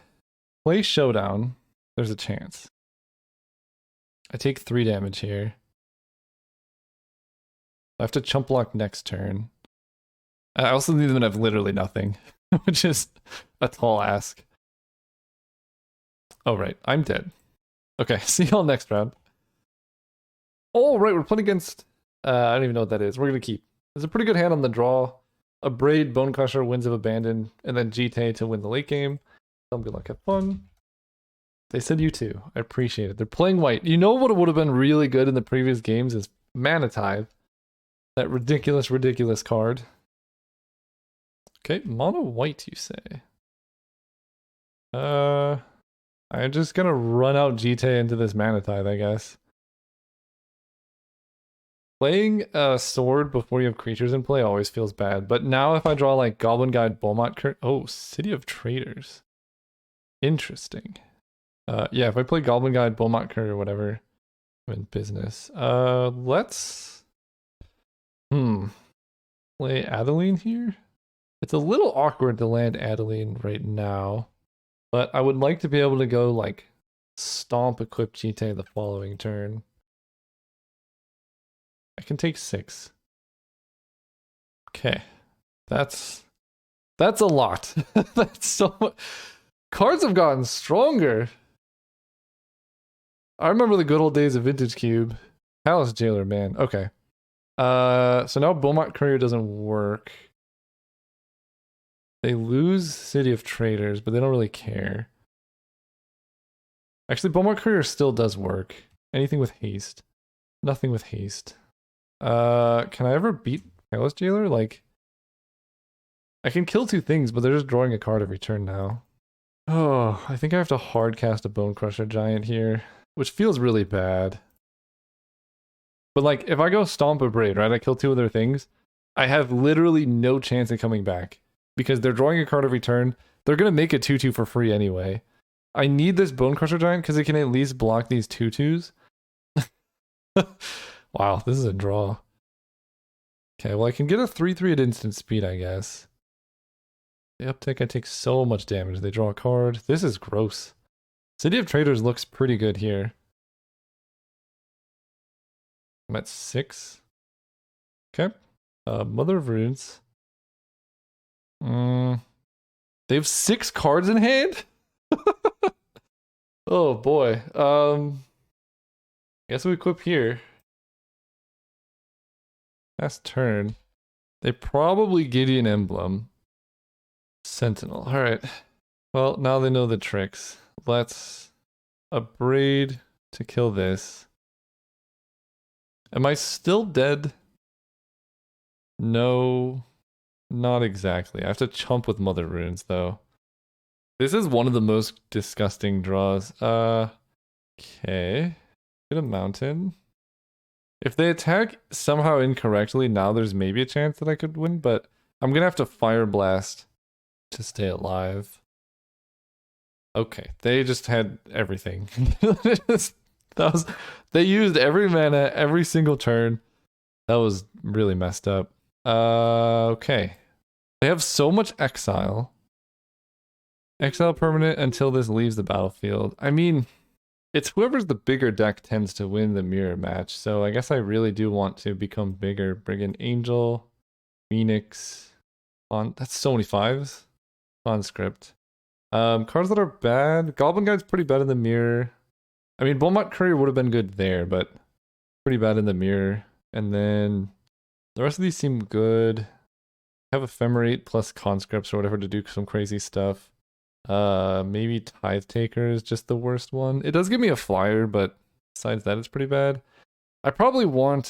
play Showdown, there's a chance. I take 3 damage here. I have to chump block next turn. I also need them to have literally nothing, which is a tall ask. Oh, right. I'm dead. Okay, see y'all next round. Oh, right. We're playing against... I don't even know what that is. We're going to keep. There's a pretty good hand on the draw. A Braid, Bone Crusher, Winds of Abandon, and then GT to win the late game. Some good luck. Have fun. They said you too. I appreciate it. They're playing white. You know what would have been really good in the previous games is Manatide. That ridiculous, ridiculous card. Okay, mono white, you say. I'm just gonna run out GT into this Manatide, I guess. Playing a sword before you have creatures in play always feels bad, but now if I draw like Goblin Guide, Beaumont Courier... Oh, City of Traders. Interesting. Yeah, if I play Goblin Guide, Beaumont Courier, or whatever, I'm in business. Let's... Play Adeline here? It's a little awkward to land Adeline right now, but I would like to be able to go like Stomp, Equip GT the following turn. I can take 6. Okay. That's a lot. That's so much. Cards have gotten stronger. I remember the good old days of Vintage Cube. Palace Jailer, man. Okay. So now Beaumont Courier doesn't work. They lose City of Traders, but they don't really care. Actually, Beaumont Courier still does work. Anything with haste. Nothing with haste. Can I ever beat Palace Jailer? Like, I can kill 2 things, but they're just drawing a card every turn now. Oh, I think I have to hard cast a Bone Crusher Giant here, which feels really bad. But like, if I go Stomp a Braid, right, I kill 2 of their things, I have literally no chance of coming back. Because they're drawing a card every turn, they're gonna make a 2/2 for free anyway. I need this Bone Crusher Giant because it can at least block these 2/2s. Wow, this is a draw. Okay, well I can get a 3/3 at instant speed, I guess. The uptick, I take so much damage. They draw a card. This is gross. City of Traders looks pretty good here. I'm at 6. Okay. Mother of Runes. They have 6 cards in hand? Oh boy. Guess we equip here. Last turn. They probably Gideon Emblem. Sentinel. Alright. Well, now they know the tricks. Let's upgrade to kill this. Am I still dead? No, not exactly. I have to chump with Mother Runes, though. This is one of the most disgusting draws. Okay. Get a mountain. If they attack somehow incorrectly, now there's maybe a chance that I could win, but I'm gonna have to Fire Blast to stay alive. Okay, they just had everything. They used every mana every single turn. That was really messed up. Okay. They have so much exile. Exile permanent until this leaves the battlefield. I mean, it's whoever's the bigger deck tends to win the mirror match. So I guess I really do want to become bigger. Bring in Angel, Phoenix. That's so many 5s. Conscript. Cards that are bad. Goblin Guide's pretty bad in the mirror. I mean, Beaumont Courier would have been good there, but pretty bad in the mirror. And then the rest of these seem good. I have Ephemerate plus Conscripts or whatever to do some crazy stuff. Maybe Tithe Taker is just the worst one. It does give me a flyer, but besides that, it's pretty bad. I probably want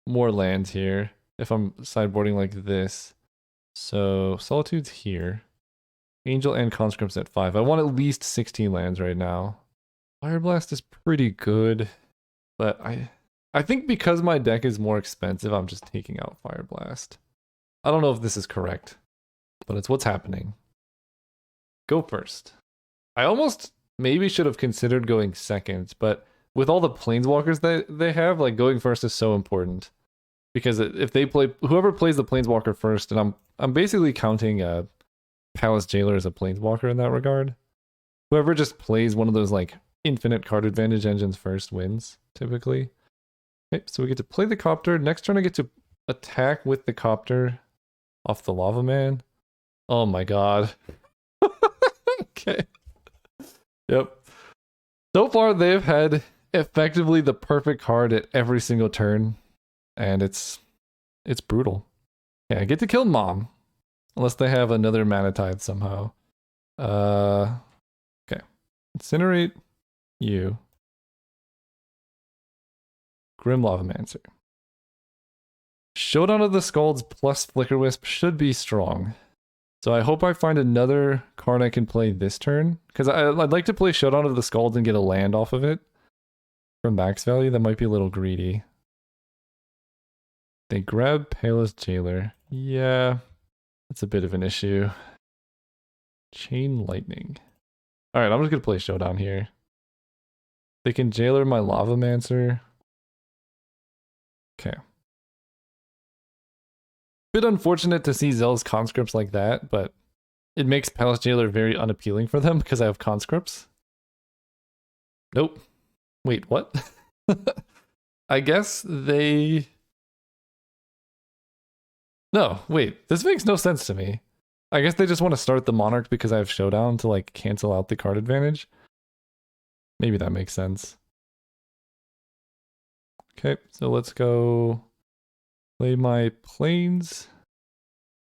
more lands here if I'm sideboarding like this. So Solitude's here. Angel and Conscripts at 5. I want at least 16 lands right now. Fire Blast is pretty good, but I think because my deck is more expensive, I'm just taking out Fire Blast. I don't know if this is correct, but it's what's happening. Go first. I almost maybe should have considered going second, but with all the Planeswalkers that they have, like going first is so important. Because if they play, whoever plays the Planeswalker first, and I'm basically counting Palace Jailer as a Planeswalker in that regard. Whoever just plays one of those like infinite card advantage engines first wins, typically. Okay, so we get to play the Copter. Next turn I get to attack with the Copter off the Lava Man. Oh my god. Okay. Yep. So far they've had effectively the perfect card at every single turn. And it's brutal. Yeah, I get to kill Mom. Unless they have another Mana Tithe somehow. Okay. Incinerate you. Grim Lavamancer. Showdown of the Skalds plus Flicker Wisp should be strong. So I hope I find another card I can play this turn. Because I'd like to play Showdown of the Skalds and get a land off of it. From max value, that might be a little greedy. They grab Palace Jailer. Yeah, that's a bit of an issue. Chain Lightning. Alright, I'm just gonna play Showdown here. They can Jailer my Lavamancer. Okay. Bit unfortunate to see Zell's Conscripts like that, but it makes Palace Jailer very unappealing for them because I have Conscripts. Nope. Wait, what? I guess they... No, wait, this makes no sense to me. I guess they just want to start the Monarch because I have Showdown to like cancel out the card advantage. Maybe that makes sense. Okay, so let's go play my Plains,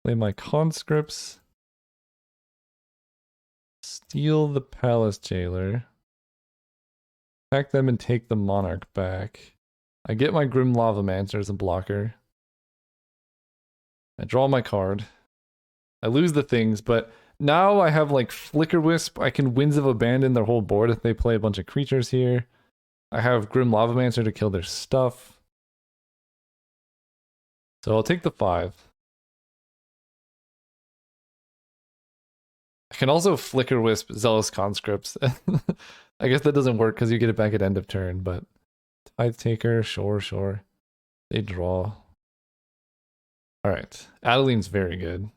play my Conscripts, steal the Palace Jailer, attack them and take the Monarch back. I get my Grim Lavamancer as a blocker. I draw my card. I lose the things, but now I have like Flicker Wisp. I can Winds of Abandon their whole board if they play a bunch of creatures here. I have Grim Lavamancer to kill their stuff. So I'll take the 5. I can also Flicker Wisp Zealous Conscripts. I guess that doesn't work because you get it back at end of turn, but Tithe Taker, sure. They draw. Alright. Adeline's very good.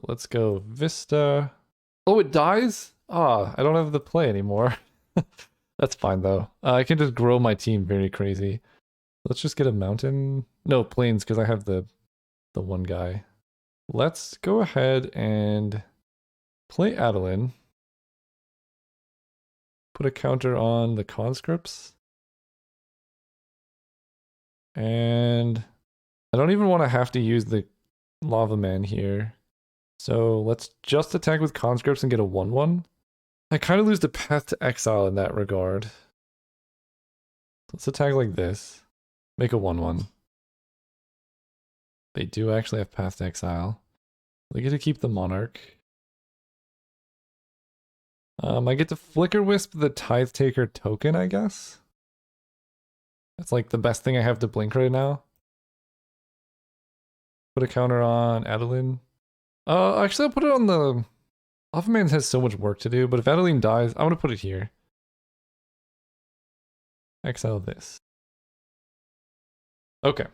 Let's go Vista. Oh, it dies? Ah, I don't have the play anymore. That's fine though. I can just grow my team very crazy. Let's just get a mountain. No, plains, because I have the one guy. Let's go ahead and play Adeline. Put a counter on the conscripts. And I don't even want to have to use the lava man here. So let's just attack with conscripts and get a 1/1. I kind of lose the path to exile in that regard. Let's attack like this. Make a 1/1. They do actually have path to exile. They get to keep the monarch. I get to flicker wisp the tithe taker token, I guess. That's like the best thing I have to blink right now. Put a counter on Adeline. Actually, I'll put it on the... Lava Man has so much work to do, but if Adeline dies, I'm gonna put it here. Exile this. Okay.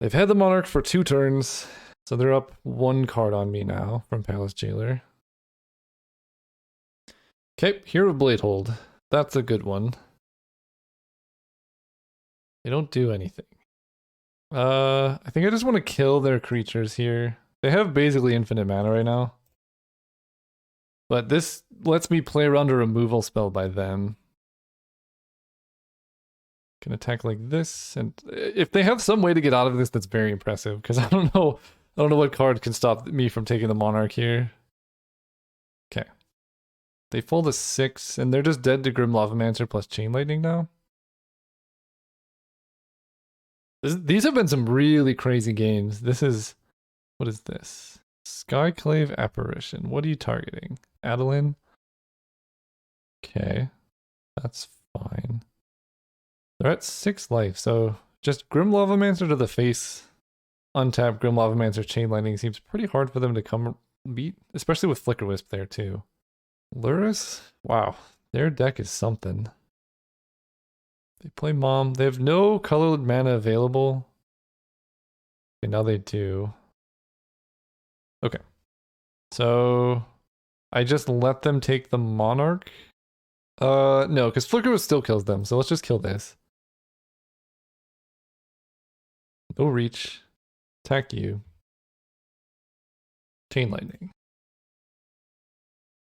They've had the Monarch for 2 turns, so they're up 1 card on me now from Palace Jailer. Okay, Hero Bladehold. That's a good one. They don't do anything. I think I just want to kill their creatures here. They have basically infinite mana right now. But this lets me play around a removal spell by them. Can attack like this, and if they have some way to get out of this, that's very impressive, because I don't know what card can stop me from taking the Monarch here. Okay. They fall to 6, and they're just dead to Grim Lavamancer plus Chain Lightning now. These have been some really crazy games. This is... What is this? Skyclave Apparition. What are you targeting? Adeline? Okay. That's fine. They're at 6 life, so just Grim Lavamancer to the face. Untap Grim Lavamancer Chain Lightning seems pretty hard for them to come beat, especially with Flicker Wisp there too. Luris? Wow. Their deck is something. They play Mom. They have no colored mana available. Okay, now they do. Okay. So I just let them take the Monarch. No, because Flicker still kills them, so let's just kill this. No reach. Attack you. Chain Lightning.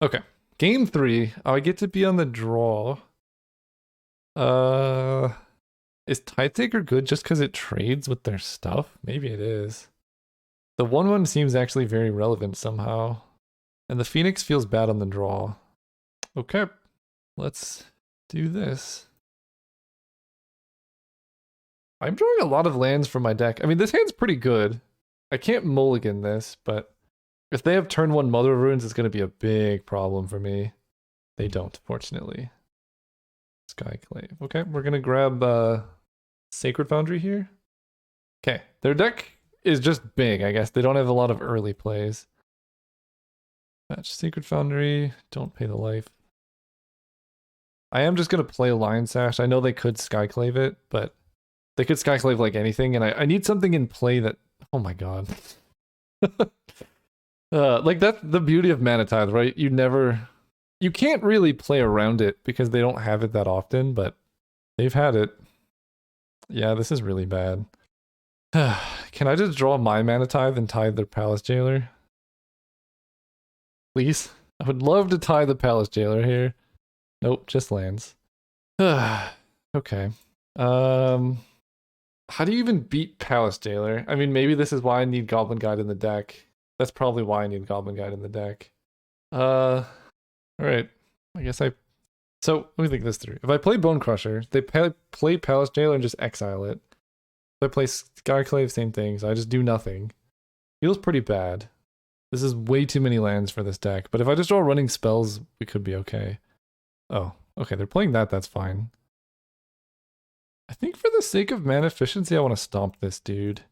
Okay. Game 3. I get to be on the draw. Is Tithe Taker good just because it trades with their stuff? Maybe it is. The 1/1 seems actually very relevant somehow. And the Phoenix feels bad on the draw. Okay. Let's do this. I'm drawing a lot of lands from my deck. I mean, this hand's pretty good. I can't mulligan this, but if they have turn 1 Mother of Runes, it's going to be a big problem for me. They don't, fortunately. Skyclave. Okay, we're going to grab Sacred Foundry here. Okay, their deck is just big, I guess. They don't have a lot of early plays. Match Sacred Foundry. Don't pay the life. I am just going to play Lion Sash. I know they could Skyclave it, but they could Skyclave like anything, and I need something in play that... Oh my god. Like, that's the beauty of Mana Tithe, right? You can't really play around it because they don't have it that often, but they've had it. Yeah, this is really bad. Can I just draw my Mana Tithe and tithe their Palace Jailer? Please? I would love to tithe the Palace Jailer here. Nope, just lands. Okay. How do you even beat Palace Jailer? I mean, maybe this is why I need Goblin Guide in the deck. That's probably why I need Goblin Guide in the deck. Alright. I guess So, let me think this through. If I play Bone Crusher, they play Palace Jailer and just exile it. If I play Skyclave, same thing, so I just do nothing. Feels pretty bad. This is way too many lands for this deck, but if I just draw running spells, we could be okay. Oh, okay, they're playing that, that's fine. I think for the sake of mana efficiency, I want to stomp this dude.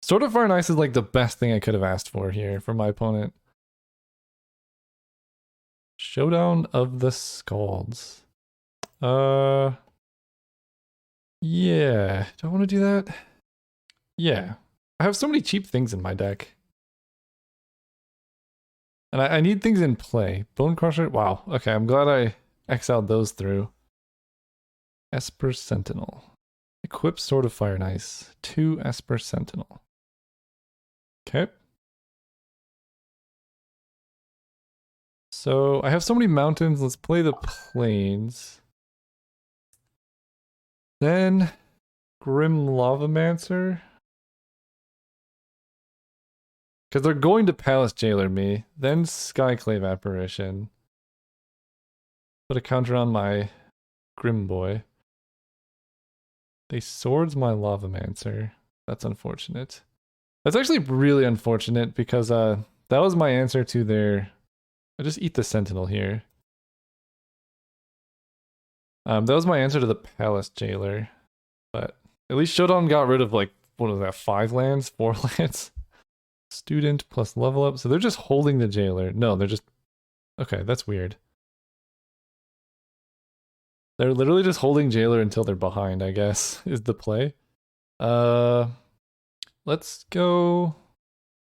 Sword of Fire and Ice is like the best thing I could have asked for here for my opponent. Showdown of the Scalds. Yeah. Do I want to do that? Yeah. I have so many cheap things in my deck. And I need things in play. Bone Crusher? Wow. Okay, I'm glad I exiled those through. Esper Sentinel. Equip Sword of Fire and Ice. 2 Esper Sentinel. Okay. So I have so many mountains. Let's play the plains. Then Grim Lavamancer. Because they're going to Palace Jailer me. Then Skyclave Apparition. Put a counter on my Grim Boy. They swords my Lavamancer. That's unfortunate. That's actually really unfortunate because that was my answer to their... I just eat the Sentinel here. That was my answer to the Palace Jailer. But at least Shodan got rid of like, what was that, 5 lands? 4 lands? Student plus level up. So they're just holding the Jailer. No, they're just... Okay, that's weird. They're literally just holding Jailer until they're behind, I guess, is the play. Let's go...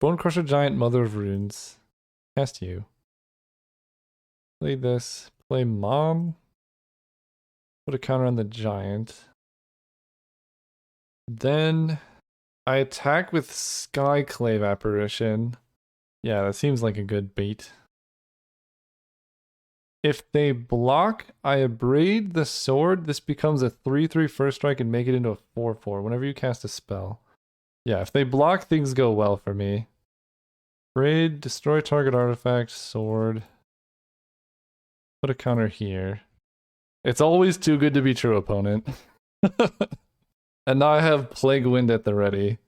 Bone Crusher Giant, Mother of Runes. Cast you. Play this. Play Mom. Put a counter on the Giant. Then I attack with Skyclave Apparition. Yeah, that seems like a good bait. If they block, I abrade the sword. This becomes a 3/3 first strike and make it into a 4/4 whenever you cast a spell. Yeah, if they block, things go well for me. Abrade, destroy target artifact, sword. Put a counter here. It's always too good to be true, opponent. And now I have Plague Wind at the ready.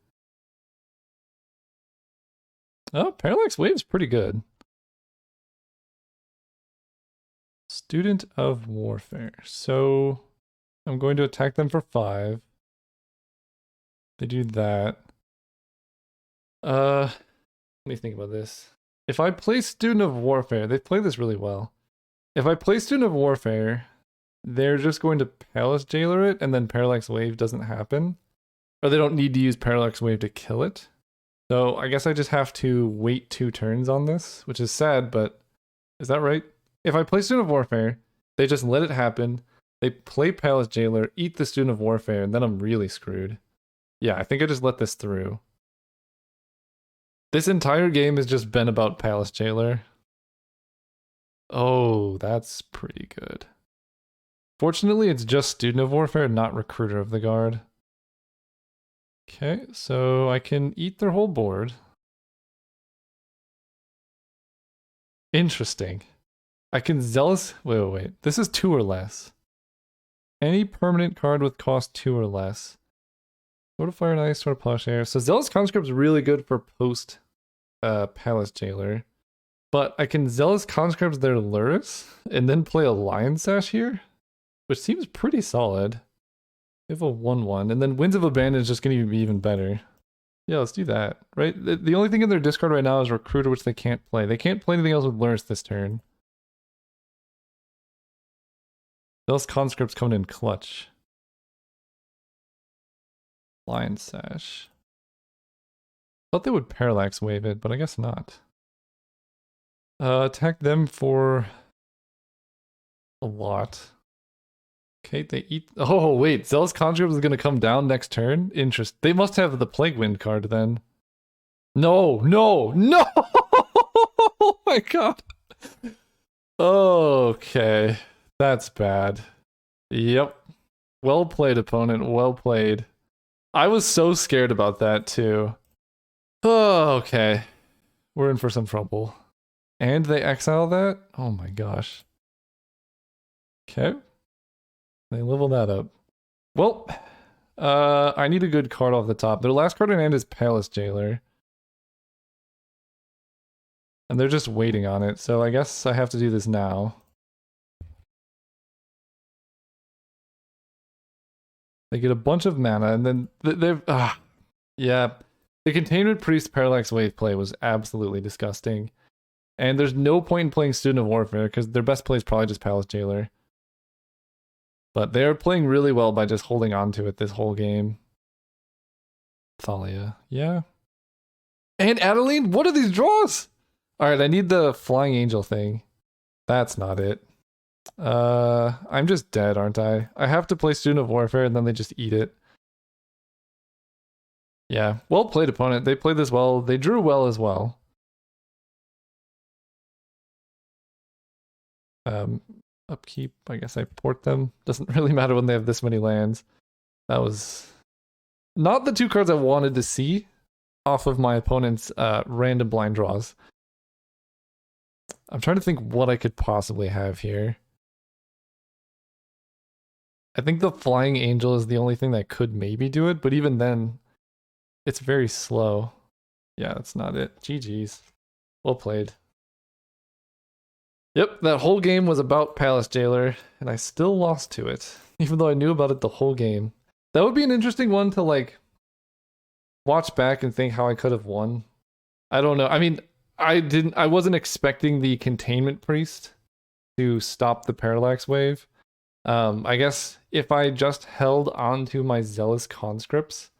Oh, Parallax Wave's pretty good. Student of Warfare. So I'm going to attack them for 5. They do that. Let me think about this. If I play Student of Warfare, they play this really well. If I play Student of Warfare, they're just going to Palace Jailer it, and then Parallax Wave doesn't happen. Or they don't need to use Parallax Wave to kill it. So I guess I just have to wait 2 turns on this, which is sad, but is that right? If I play Student of Warfare, they just let it happen. They play Palace Jailer, eat the Student of Warfare, and then I'm really screwed. Yeah, I think I just let this through. This entire game has just been about Palace Jailer. Oh, that's pretty good. Fortunately, it's just Student of Warfare, not Recruiter of the Guard. Okay, so I can eat their whole board. Interesting. I can Zealous... Wait. This is 2 or less. Any permanent card with cost 2 or less. Sword of Fire and Ice, Sword of Plowshare. So Zealous Conscript's really good for post Palace Jailer. But I can Zealous Conscript their Lurrus and then play a Lion Sash here, which seems pretty solid. They have a 1/1, and then Winds of Abandon is just going to be even better. Yeah, let's do that, right? The only thing in their discard right now is Recruiter, which they can't play. They can't play anything else with Lurrus this turn. Zealous Conscript's coming in clutch. Lion Sash. Thought they would Parallax Wave it, but I guess not. Attack them for a lot. Okay, they eat... Oh, wait. Zealous Conscript is going to come down next turn? Interest. They must have the Plague Wind card then. No! Oh my god. Okay. That's bad. Yep. Well played, opponent. Well played. I was so scared about that, too. Oh, okay. We're in for some trouble. And they exile that? Oh my gosh. Okay. They level that up. Well, I need a good card off the top. Their last card in hand is Palace Jailer. And they're just waiting on it, so I guess I have to do this now. They get a bunch of mana, and then they've... yeah. The Containment Priest Parallax Wave play was absolutely disgusting. And there's no point in playing Student of Warfare, because their best play is probably just Palace Jailer. But they're playing really well by just holding on to it this whole game. Thalia, yeah. And Adeline, what are these draws? All right, I need the Flying Angel thing. That's not it. I'm just dead, aren't I? I have to play Student of Warfare and then they just eat it. Yeah, well played, opponent. They played this well. They drew well as well. Upkeep, I guess I port them. Doesn't really matter when they have this many lands. That was not the two cards I wanted to see off of my opponent's random blind draws. I'm trying to think what I could possibly have here. I think the Flying Angel is the only thing that could maybe do it, but even then, it's very slow. Yeah, that's not it. GG's. Well played. Yep, that whole game was about Palace Jailer, and I still lost to it, even though I knew about it the whole game. That would be an interesting one to, like, watch back and think how I could have won. I don't know. I mean, I wasn't expecting the Containment Priest to stop the Parallax Wave. I guess if I just held on to my Zealous Conscripts,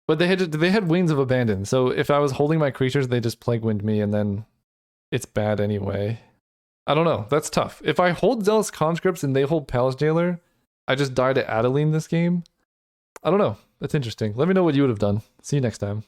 but they had Wings of Abandon, so if I was holding my creatures, they just Plague Wind me, and then it's bad anyway. I don't know. That's tough. If I hold Zealous Conscripts and they hold Palace Jailer, I just die to Adeline this game. I don't know. That's interesting. Let me know what you would have done. See you next time.